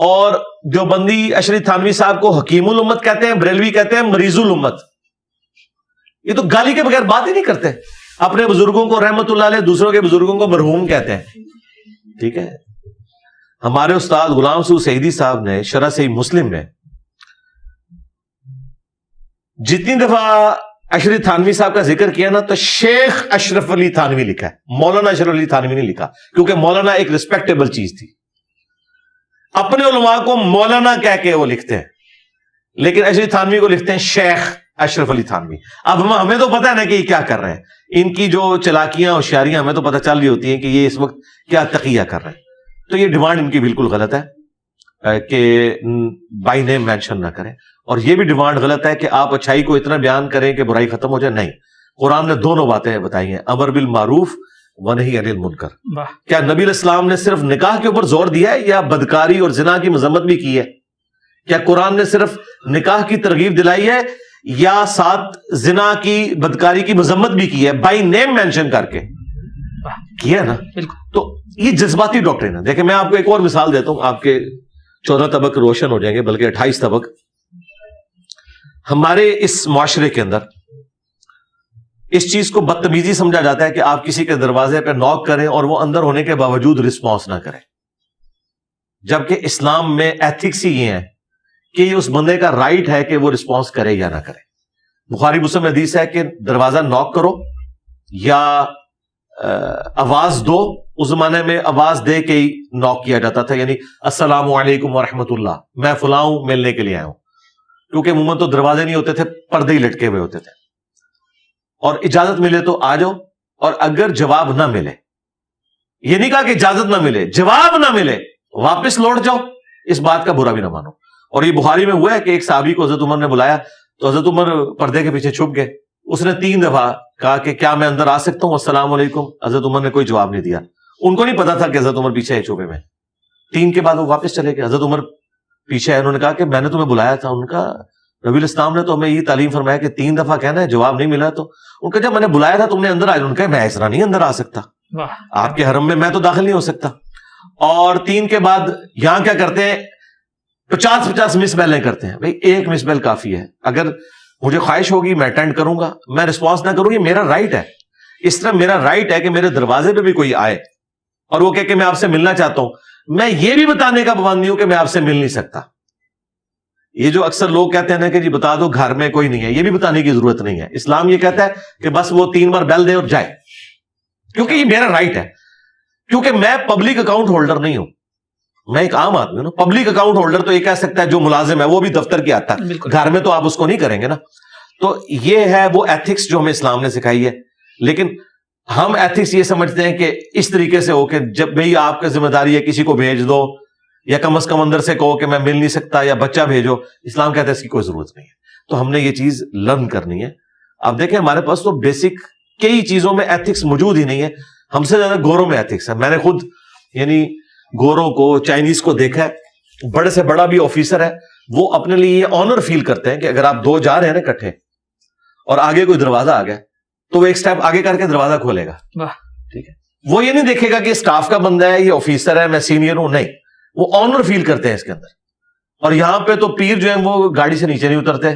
اور دیوبندی اشرف تھانوی صاحب کو حکیم الامت کہتے ہیں، بریلوی کہتے ہیں مریض الامت۔ یہ تو گالی کے بغیر بات ہی نہیں کرتے۔ اپنے بزرگوں کو رحمت اللہ علیہ، دوسروں کے بزرگوں کو مرحوم کہتے ہیں، ٹھیک ہے؟ ہمارے استاد غلام سعود سعیدی صاحب نے شرح صحیح مسلم میں جتنی دفعہ اشرف تھانوی صاحب کا ذکر کیا نا، تو شیخ اشرف علی تھانوی لکھا ہے، مولانا اشرف علی تھانوی نہیں لکھا، کیونکہ مولانا ایک ریسپیکٹیبل چیز تھی۔ اپنے علماء کو مولانا کہہ کے وہ لکھتے ہیں، لیکن اشرف تھانوی کو لکھتے ہیں شیخ اشرف علی تھانوی۔ اب ہمیں تو پتہ ہے نا کہ یہ کیا کر رہے ہیں، ان کی جو چلاکیاں ہوشیاریاں ہمیں تو پتہ چل رہی ہوتی ہیں کہ یہ اس وقت کیا تقیہ کر رہے ہیں۔ تو یہ ڈیمانڈ ان کی بالکل غلط ہے کہ بائی نیم مینشن نہ کریں، اور یہ بھی ڈیمانڈ غلط ہے کہ آپ اچھائی کو اتنا بیان کریں کہ برائی ختم ہو جائے۔ نہیں، قرآن نے دونوں باتیں بتائی ہیں، امر بالمعروف ونہی عن المنکر۔ کیا نبی علیہ السلام نے صرف نکاح کے اوپر زور دیا ہے یا بدکاری اور زنا کی مذمت بھی کی ہے؟ کیا قرآن نے صرف نکاح کی ترغیب دلائی ہے یا ساتھ زنا کی بدکاری کی مذمت بھی کی ہے، بائی نیم مینشن کر کے کیا نا؟ تو یہ جذباتی ڈاکٹرین ہے۔ دیکھیں میں آپ کو ایک اور مثال دیتا ہوں، آپ کے 14 طبق روشن ہو جائیں گے، بلکہ 28 طبق۔ ہمارے اس معاشرے کے اندر اس چیز کو بدتمیزی سمجھا جاتا ہے کہ آپ کسی کے دروازے پہ نوک کریں اور وہ اندر ہونے کے باوجود رسپانس نہ کریں، جبکہ اسلام میں ایتھکس ہی یہ ہیں کہ اس بندے کا رائٹ ہے کہ وہ رسپانس کرے یا نہ کرے۔ بخاری مسلم میں حدیث ہے کہ دروازہ نوک کرو یا آواز دو۔ اس زمانے میں آواز دے کے ہی نوک کیا جاتا تھا، یعنی السلام علیکم ورحمۃ اللہ، میں فلاں ہوں، ملنے کے لیے آیا ہوں، کیونکہ عموماً تو دروازے نہیں ہوتے تھے، پردے ہی لٹکے ہوئے ہوتے تھے، اور اجازت ملے تو آ جاؤ، اور اگر جواب نہ ملے، یہ نہیں کہا کہ اجازت نہ ملے، جواب نہ ملے واپس لوٹ جاؤ، اس بات کا برا بھی نہ مانو۔ اور یہ بخاری میں ہوا ہے کہ ایک صحابی کو حضرت عمر نے بلایا تو حضرت عمر پردے کے پیچھے چھپ گئے، اس نے 3 دفعہ کہا کہ کیا میں اندر آ سکتا ہوں، السلام علیکم۔ حضرت عمر نے کوئی جواب نہیں دیا، ان کو نہیں پتا تھا کہ حضرت عمر پیچھے ہے چھپے میں۔ 3 کے بعد وہ واپس چلے گئے، حضرت عمر پیچھے ہے، انہوں نے کہا کہ میں نے تمہیں بلایا تھا۔ ان کا نبی الاسلام نے تو ہمیں یہ تعلیم فرمایا کہ 3 دفعہ کہنا ہے، جواب نہیں ملا تو ان کا جب میں نے بلایا تھا تم نے اندر آئے، ان کا میں اس طرح نہیں اندر آ سکتا، آپ کے حرم میں تو داخل نہیں ہو سکتا۔ اور 3 کے بعد یہاں کیا کرتے ہیں، 50 مس بیلیں کرتے ہیں۔ بھائی ایک مس بیل کافی ہے، اگر مجھے خواہش ہوگی میں اٹینڈ کروں گا، میں رسپانس نہ کروں، یہ میرا رائٹ ہے۔ اس طرح میرا رائٹ ہے کہ میرے دروازے پہ بھی کوئی آئے اور وہ کہ میں آپ سے ملنا چاہتا ہوں، میں یہ بھی بتانے کا پابند نہیں ہوں کہ میں آپ سے مل نہیں سکتا۔ یہ جو اکثر لوگ کہتے ہیں نا کہ جی بتا دو گھر میں کوئی نہیں ہے، یہ بھی بتانے کی ضرورت نہیں ہے۔ اسلام یہ کہتا ہے کہ بس وہ 3 بار بیل دے اور جائے، کیونکہ یہ میرا رائٹ ہے، کیونکہ میں پبلک اکاؤنٹ ہولڈر نہیں ہوں، میں ایک عام آدمی ہوں۔ پبلک اکاؤنٹ ہولڈر تو یہ کہہ سکتا ہے جو ملازم ہے، وہ بھی دفتر کے آتا ہے، گھر میں تو آپ اس کو نہیں کریں گے نا۔ تو یہ ہے وہ ایتھکس جو ہمیں اسلام نے سکھائی ہے، لیکن ہم ایتھکس یہ سمجھتے ہیں کہ اس طریقے سے ہو کہ جب بھئی آپ کی ذمہ داری ہے کسی کو بھیج دو، یا کم از کم اندر سے کہو کہ میں مل نہیں سکتا، یا بچہ بھیجو۔ اسلام کہتا ہے اس کی کوئی ضرورت نہیں ہے۔ تو ہم نے یہ چیز لرن کرنی ہے. اب دیکھیں ہمارے پاس تو بیسک کئی چیزوں میں ایتھکس موجود ہی نہیں ہے. ہم سے زیادہ گوروں میں ایتھکس ہے. میں نے خود یعنی گوروں کو چائنیز کو دیکھا ہے, بڑے سے بڑا بھی آفیسر ہے, وہ اپنے لیے یہ آنر فیل کرتے ہیں کہ اگر آپ دو جا رہے ہیں نا اکٹھے اور آگے کوئی دروازہ آ گیا تو وہ ایک سٹیپ آگے کر کے دروازہ کھولے گا. ٹھیک ہے, وہ یہ نہیں دیکھے گا کہ اسٹاف کا بندہ ہے, یہ آفیسر ہے, میں سینئر ہوں, نہیں, وہ آنر فیل کرتے ہیں اس کے اندر. اور یہاں پہ تو پیر جو ہیں وہ گاڑی سے نیچے نہیں اترتے.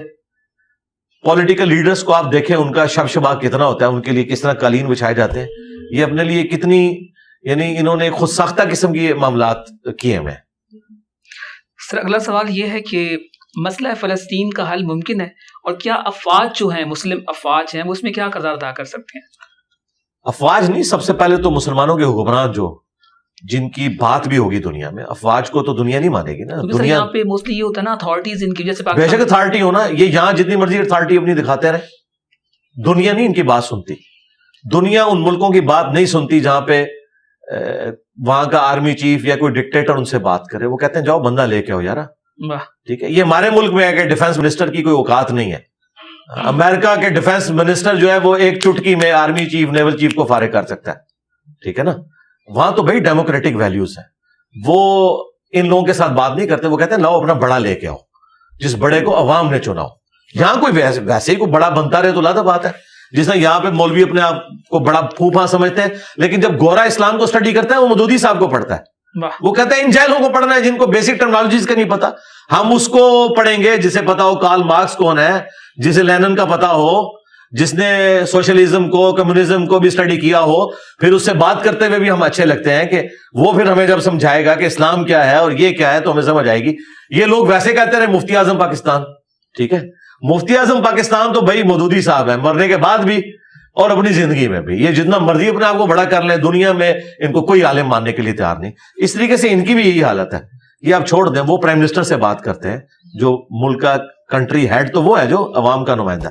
پولیٹیکل لیڈرز کو آپ دیکھیں, ان کا شبشبا کتنا ہوتا ہے, ان کے لیے کس طرح قالین بچھائے جاتے ہیں. یہ اپنے لیے کتنی یعنی انہوں نے خود ساختہ قسم کی معاملات کیے ہیں. سر اگلا سوال یہ ہے کہ مسئلہ فلسطین کا حل ممکن ہے, اور کیا افواج جو ہیں, مسلم افواج ہیں, وہ اس میں کیا کردار ادا کر سکتے ہیں؟ افواج نہیں, سب سے پہلے تو مسلمانوں کے حکمران جو جن کی بات بھی ہوگی دنیا میں, افواج کو تو دنیا نہیں مانے گی نا. دنیا یہاں پہ موسٹلی یہ ہوتا ہے نا اتھارٹیز ان کی وجہ سے, بے شک اتھارٹی ہونا, یہ یہاں جتنی مرضی اتھارٹی اپنی دکھاتے رہے, دنیا نہیں ان کی بات سنتی. دنیا ان ملکوں کی بات نہیں سنتی جہاں پہ وہاں کا آرمی چیف یا کوئی ڈکٹیٹر ان سے بات کرے. وہ کہتے ہیں جاؤ بندہ لے کے آؤ یار. ٹھیک ہے, یہ ہمارے ملک میں ہے کہ ڈیفنس منسٹر کی کوئی اوقات نہیں ہے. امریکہ کے ڈیفنس منسٹر جو ہے وہ ایک چٹکی میں آرمی چیف, نیول چیف کو فارغ کر سکتا ہے. ٹھیک ہے نا, وہاں تو بھائی ڈیموکریٹک ویلیوز ہیں, وہ ان لوگوں کے ساتھ بات نہیں کرتے. وہ کہتے ہیں لاؤ اپنا بڑا لے کے آؤ, جس بڑے کو عوام نے چنا ہو. یہاں کوئی ویسے ہی کوئی بڑا بنتا رہے تو لاتا بات ہے. جس طرح یہاں پہ مولوی اپنے آپ کو بڑا پھوپھا سمجھتے ہیں, لیکن جب گورا اسلام کو اسٹڈی کرتا ہے وہ مودودی صاحب کو پڑھتا ہے. وہ کہتا ہے ان جاہلوں کو پڑھنا ہے جن کو بیسک ٹرمنالوجیز کا نہیں پتا. ہم اس کو پڑھیں گے جسے پتا ہو کارل مارکس کون ہے, جسے لینن کا پتا ہو, جس نے سوشلزم کو کمیونزم کو بھی اسٹڈی کیا ہو. پھر اس سے بات کرتے ہوئے بھی ہم اچھے لگتے ہیں کہ وہ پھر ہمیں جب سمجھائے گا کہ اسلام کیا ہے اور یہ کیا ہے تو ہمیں سمجھ آئے گی. یہ لوگ ویسے کہتے رہے مفتی اعظم پاکستان. ٹھیک ہے, مفتی اعظم پاکستان تو بھائی مودودی صاحب ہیں, مرنے کے بعد بھی اور اپنی زندگی میں بھی. یہ جتنا مرضی اپنے آپ کو بڑا کر لیں, دنیا میں ان کو کوئی عالم ماننے کے لیے تیار نہیں. اس طریقے سے ان کی بھی یہی حالت ہے. یہ آپ چھوڑ دیں, وہ پرائم منسٹر سے بات کرتے ہیں, جو ملک کا کنٹری ہیڈ تو وہ ہے جو عوام کا نمائندہ.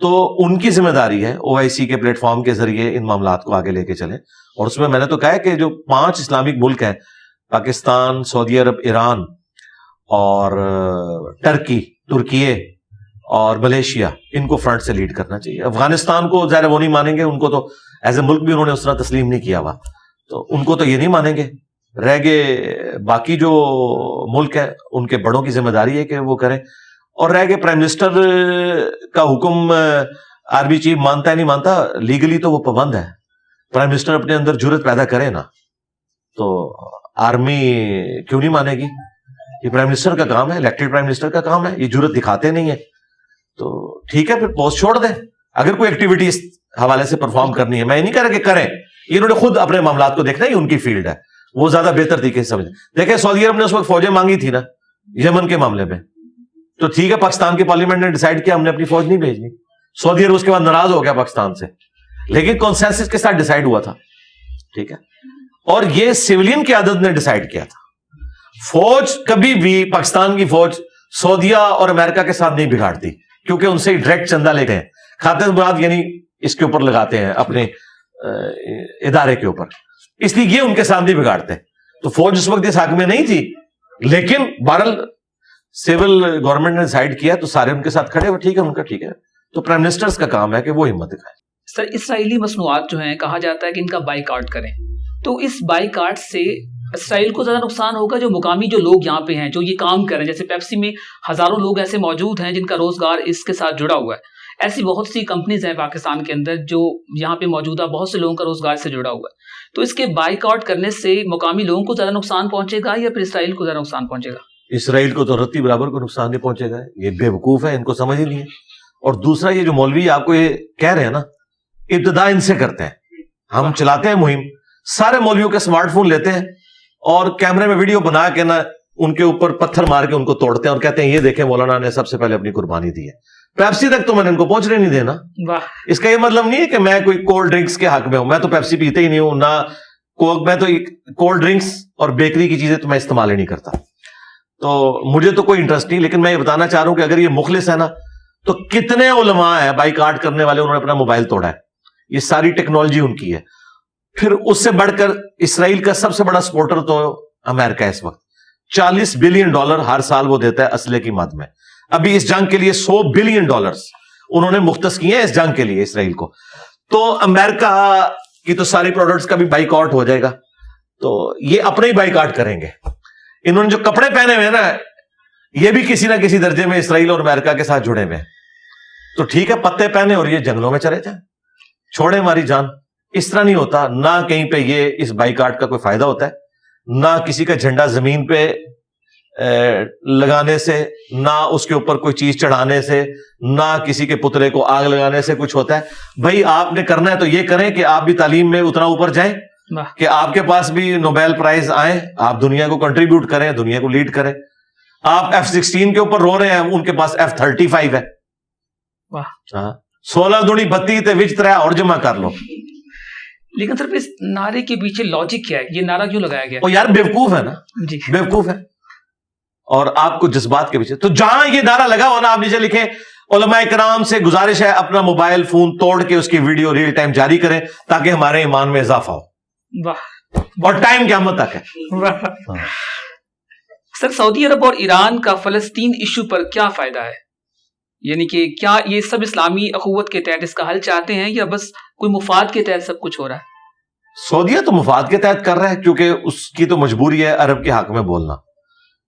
تو ان کی ذمہ داری ہے OIC کے پلیٹ فارم کے ذریعے ان معاملات کو آگے لے کے چلیں. اور اس میں میں نے تو کہا ہے کہ جو 5 اسلامک ملک ہیں, پاکستان, سعودی عرب, ایران اور ترکیے اور ملیشیا, ان کو فرنٹ سے لیڈ کرنا چاہیے. افغانستان کو ظاہر وہ نہیں مانیں گے, ان کو تو ایز اے ملک بھی انہوں نے اس طرح تسلیم نہیں کیا ہوا, تو ان کو تو یہ نہیں مانیں گے. رہ گئے باقی جو ملک ہیں, ان کے بڑوں کی ذمہ داری ہے کہ وہ کریں. اور رہ گئے پرائم منسٹر کا حکم آرمی چیف مانتا ہے نہیں مانتا, لیگلی تو وہ پابند ہے. پرائم منسٹر اپنے اندر جرت پیدا کرے نا, تو آرمی کیوں نہیں مانے گی؟ یہ پرائم منسٹر کا کام ہے, الیکٹڈ پرائم منسٹر کا کام ہے. یہ جرت دکھاتے نہیں ہے تو ٹھیک ہے, پھر پوسٹ چھوڑ دیں. اگر کوئی ایکٹیویٹی اس حوالے سے پرفارم کرنی ہے, میں نہیں کہہ رہا کہ کریں, انہوں نے خود اپنے معاملات کو دیکھنا, یہ ان کی فیلڈ ہے, وہ زیادہ بہتر طریقے سے سمجھیں. دیکھیں سعودی عرب نے اس وقت فوجیں مانگی تھی نا یمن کے معاملے میں, تو ٹھیک ہے, پاکستان کی پارلیمنٹ نے ڈیسائیڈ کیا ہم نے اپنی فوج نہیں بھیجنی. سعودی عرب اس کے بعد ناراض ہو گیا پاکستان سے, لیکن کنسنسس کے ساتھ ڈیسائیڈ ہوا تھا. ٹھیک ہے, اور یہ سیولین قیادت نے ڈیسائیڈ کیا تھا. فوج کبھی بھی پاکستان کی فوج سعودیہ اور امریکہ کے ساتھ نہیں بگاڑتی, کیونکہ ان سے ڈائریکٹ چندہ لیتے ہیں, کھاتے مراد یعنی اس کے اوپر لگاتے ہیں اپنے ادارے کے اوپر, اس لیے یہ ان کے ساتھ نہیں بگاڑتے. تو فوج اس وقت اس حق میں نہیں تھی, لیکن بہرحال سول گورنمنٹ نے ڈیسائیڈ کیا تو سارے ان کے ساتھ کھڑے ہوئے. ٹھیک ہے, ان کا ٹھیک ہے, تو پرائم منسٹرز کا کام ہے کہ وہ ہمت دکھائیں. سر اسرائیلی مصنوعات جو ہیں کہا جاتا ہے کہ ان کا بائیکاٹ کریں, تو اس بائیکاٹ سے اسرائیل کو زیادہ نقصان ہوگا جو مقامی جو لوگ یہاں پہ ہیں جو یہ کام کریں؟ جیسے پیپسی میں ہزاروں لوگ ایسے موجود ہیں جن کا روزگار اس کے ساتھ جڑا ہوا ہے. ایسی بہت سی کمپنیز ہیں پاکستان کے اندر جو یہاں پہ موجودہ بہت سے لوگوں کا روزگار سے جڑا ہوا ہے. تو اس کے بائیکاٹ کرنے سے مقامی لوگوں کو زیادہ نقصان پہنچے گا یا پھر اسرائیل کو زیادہ نقصان پہنچے گا؟ اسرائیل کو تو رتی برابر کو نقصان نہیں پہنچے گا. یہ بے وقوف ہے, ان کو سمجھ ہی نہیں ہے. اور دوسرا یہ جو مولوی آپ کو یہ کہہ رہے ہیں نا, ابتدا ان سے کرتے ہیں. ہم چلاتے ہیں مہم, سارے مولویوں کے اسمارٹ فون لیتے ہیں اور کیمرے میں ویڈیو بنا کے نا ان کے اوپر پتھر مار کے ان کو توڑتے ہیں اور کہتے ہیں یہ دیکھیں مولانا نے سب سے پہلے اپنی قربانی دی ہے. پیپسی تک تو میں نے ان کو پہنچنے نہیں دینا. اس کا یہ مطلب نہیں ہے کہ میں کوئی کولڈ ڈرنکس کے حق میں ہوں. میں تو پیپسی پیتے ہی نہیں ہوں, نہ کوک. میں تو کولڈ ڈرنکس اور بیکری کی چیزیں تو میں استعمال ہی نہیں کرتا, تو مجھے تو کوئی انٹرسٹ نہیں. لیکن میں یہ بتانا چاہ رہا ہوں کہ اگر یہ مخلص ہے نا, تو کتنے علماء ہیں بائیکاٹ کرنے والے, انہوں نے اپنا موبائل توڑا ہے. یہ ساری ٹیکنالوجی ان کی ہے. پھر اس سے بڑھ کر اسرائیل کا سب سے بڑا سپورٹر تو امریکہ ہے اس وقت. $40 بلین ہر سال وہ دیتا ہے اسلحے کی مد میں. ابھی اس جنگ کے لیے $100 بلین انہوں نے مختص کیے ہیں اس جنگ کے لیے اسرائیل کو. تو امریکہ کی تو ساری پروڈکٹس کا بھی بائک آؤٹ ہو جائے گا, تو یہ اپنے ہی بائک آؤٹ کریں گے. انہوں نے جو کپڑے پہنے ہوئے ہیں نا, یہ بھی کسی نہ کسی درجے میں اسرائیل اور امریکہ کے ساتھ جڑے ہوئے ہیں. تو ٹھیک ہے, پتے پہنے اور یہ جنگلوں میں چلے جائیں, چھوڑے ہماری جان. اس طرح نہیں ہوتا. نہ کہیں پہ یہ اس بائک آؤٹ کا کوئی فائدہ ہوتا ہے, نہ کسی کا جھنڈا زمین پہ لگانے سے, نہ اس کے اوپر کوئی چیز چڑھانے سے, نہ کسی کے پتلے کو آگ لگانے سے کچھ ہوتا ہے. بھائی آپ نے کرنا ہے تو یہ کریں کہ آپ بھی تعلیم میں اتنا اوپر جائیں کہ آپ کے پاس بھی نوبیل پرائز آئیں, آپ دنیا کو کنٹریبیوٹ کریں, دنیا کو لیڈ کریں. آپ F-16 کے اوپر رو رہے ہیں, ان کے پاس F-35 ہے. 16 دونی 32 تے وچ 3 اور جمع کر لو. لیکن صرف اس نعرے کے پیچھے لاجک کیا ہے؟ یہ نعرہ کیوں لگایا گیا؟ وہ یار بیوقوف ہے نا, جی بیوقوف ہے. اور آپ کو جذبات کے پیچھے, تو جہاں یہ نعرہ لگا ہو نا, آپ نیچے لکھیں علماء کرام سے گزارش ہے اپنا موبائل فون توڑ کے اس کی ویڈیو ریل ٹائم جاری کریں تاکہ ہمارے ایمان میں اضافہ ہو. واہ, اور ٹائم قیامت تک ہے. سر سعودی عرب اور ایران کا فلسطین ایشو پر کیا فائدہ ہے؟ یعنی کہ کیا یہ سب اسلامی اخوت کے تحت اس کا حل چاہتے ہیں یا بس کوئی مفاد کے تحت سب کچھ ہو رہا ہے؟ سعودیہ تو مفاد کے تحت کر رہا ہے کیونکہ اس کی تو مجبوری ہے عرب کے حق میں بولنا.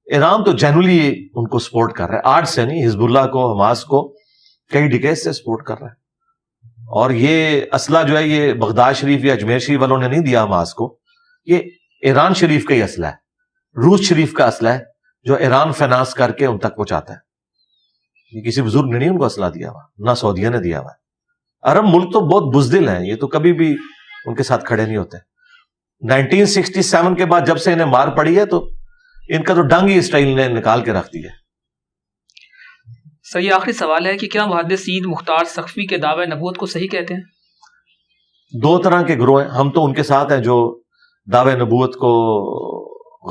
ایران تو جنرلی ان کو سپورٹ کر رہا ہے, آج سے نہیں, حزب اللہ کو, حماس کو کئی ڈیکیڈ سے سپورٹ کر رہا ہے. اور یہ اسلحہ جو ہے یہ بغداد شریف یا اجمیر شریف والوں نے نہیں دیا حماس کو, یہ ایران شریف کا ہی اسلحہ ہے, روس شریف کا اسلحہ ہے جو ایران فائنانس کر کے ان تک پہنچاتا ہے. یہ کسی بزرگ نے نہیں ان کو اسلحہ دیا ہوا, نہ سعودیہ نے دیا ہوا. عرب ملک تو بہت بزدل ہیں, یہ تو کبھی بھی ان کے ساتھ کھڑے نہیں ہوتے. 1967 کے بعد جب سے انہیں مار پڑی ہے تو ان کا تو ڈنگ ہی اسرائیل نے نکال کے رکھ دیا. سر یہ آخری سوال ہے کہ کیا محدثین مختار سقفی کے دعوی نبوت کو صحیح کہتے ہیں؟ 2 طرح کے گروہ ہیں. ہم تو ان کے ساتھ ہیں جو دعوی نبوت کو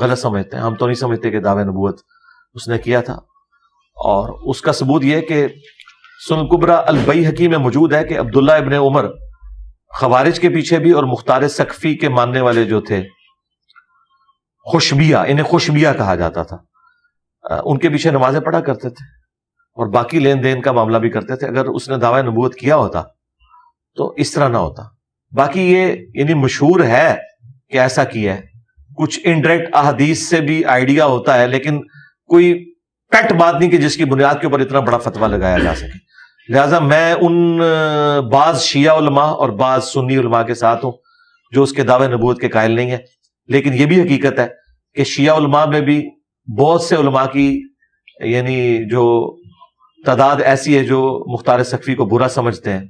غلط سمجھتے ہیں. ہم تو نہیں سمجھتے کہ دعوی نبوت اس نے کیا تھا, اور اس کا ثبوت یہ کہ سنن الکبریٰ البیہقی میں موجود ہے کہ عبداللہ ابن عمر خوارج کے پیچھے بھی اور مختار سقفی کے ماننے والے جو تھے خوشبیہ, انہیں خوشبیہ کہا جاتا تھا, ان کے پیچھے نمازیں پڑھا کرتے تھے اور باقی لین دین کا معاملہ بھی کرتے تھے. اگر اس نے دعوی نبوت کیا ہوتا تو اس طرح نہ ہوتا. باقی یہ یعنی مشہور ہے کہ ایسا کیا ہے, کچھ انڈائریکٹ احادیث سے بھی آئیڈیا ہوتا ہے, لیکن کوئی پیٹ بات نہیں کہ جس کی بنیاد کے اوپر اتنا بڑا فتویٰ لگایا جا سکے. لہٰذا میں ان بعض شیعہ علماء اور بعض سنی علماء کے ساتھ ہوں جو اس کے دعوی نبوت کے قائل نہیں ہیں. لیکن یہ بھی حقیقت ہے کہ شیعہ علماء میں بھی بہت سے علماء کی یعنی جو تعداد ایسی ہے جو مختار سقفی کو برا سمجھتے ہیں.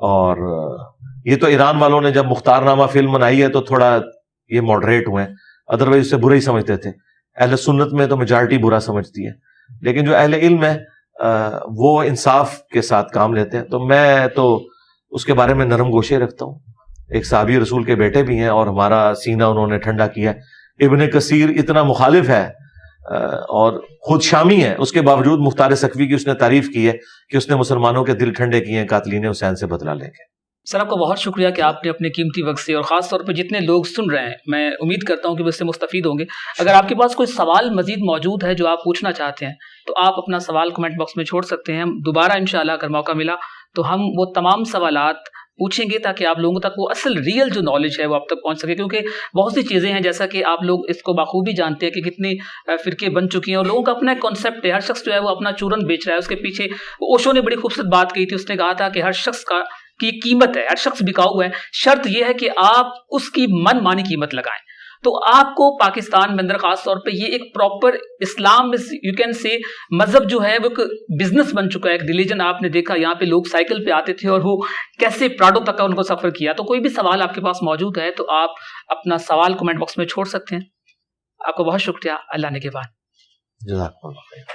اور یہ تو ایران والوں نے جب مختار نامہ فلم بنائی ہے تو تھوڑا یہ ماڈریٹ ہوئے ہیں, ادروائز اسے برا ہی سمجھتے تھے. اہل سنت میں تو میجارٹی برا سمجھتی ہے, لیکن جو اہل علم ہے وہ انصاف کے ساتھ کام لیتے ہیں. تو میں تو اس کے بارے میں نرم گوشے رکھتا ہوں. ایک صحابی رسول کے بیٹے بھی ہیں اور ہمارا سینہ انہوں نے ٹھنڈا کیا. ابن کثیر اتنا مخالف ہے اور خود شامی ہے, اس کے باوجود مختار سقفی کی اس نے تعریف کی ہے کہ اس نے مسلمانوں کے دل ٹھنڈے کیے ہیں قاتلین حسین سے بدلہ لے کے. سر آپ کا بہت شکریہ کہ آپ نے اپنے قیمتی وقت سے, اور خاص طور پہ جتنے لوگ سن رہے ہیں میں امید کرتا ہوں کہ وہ اس سے مستفید ہوں گے. اگر آپ کے پاس کوئی سوال مزید موجود ہے جو آپ پوچھنا چاہتے ہیں تو آپ اپنا سوال کمنٹ باکس میں چھوڑ سکتے ہیں. ہم دوبارہ انشاءاللہ اگر موقع ملا تو ہم وہ تمام سوالات پوچھیں گے تاکہ آپ لوگوں تک وہ اصل ریئل جو نالج ہے وہ آپ تک پہنچ سکے. کیونکہ بہت سی چیزیں ہیں جیسا کہ آپ لوگ اس کو بخوبی جانتے ہیں کہ کتنے فرقے بن چکی ہیں اور لوگوں کا اپنا ایک کانسیپٹ ہے. ہر شخص جو ہے وہ اپنا چورن بیچ رہا ہے. اس کے پیچھے اوشو نے بڑی خوبصورت بات کہی تھی, اس نے کہا تھا کہ ہر شخص کی قیمت ہے, ہر شخص بکاؤ ہے, شرط یہ ہے کہ آپ اس کی من مانی قیمت لگائیں. تو آپ کو پاکستان میں اندر خاص طور پہ یہ ایک proper Islam you can say مذہب جو ہے وہ ایک بزنس بن چکا ہے, ایک ریلیجن. آپ نے دیکھا یہاں پہ لوگ سائیکل پہ آتے تھے اور وہ کیسے پراڈو تک کا ان کو سفر کیا. تو کوئی بھی سوال آپ کے پاس موجود ہے تو آپ اپنا سوال کمنٹ باکس میں چھوڑ سکتے ہیں. آپ کو بہت شکریہ. اللہ نگہبان. جزاک اللہ خیر.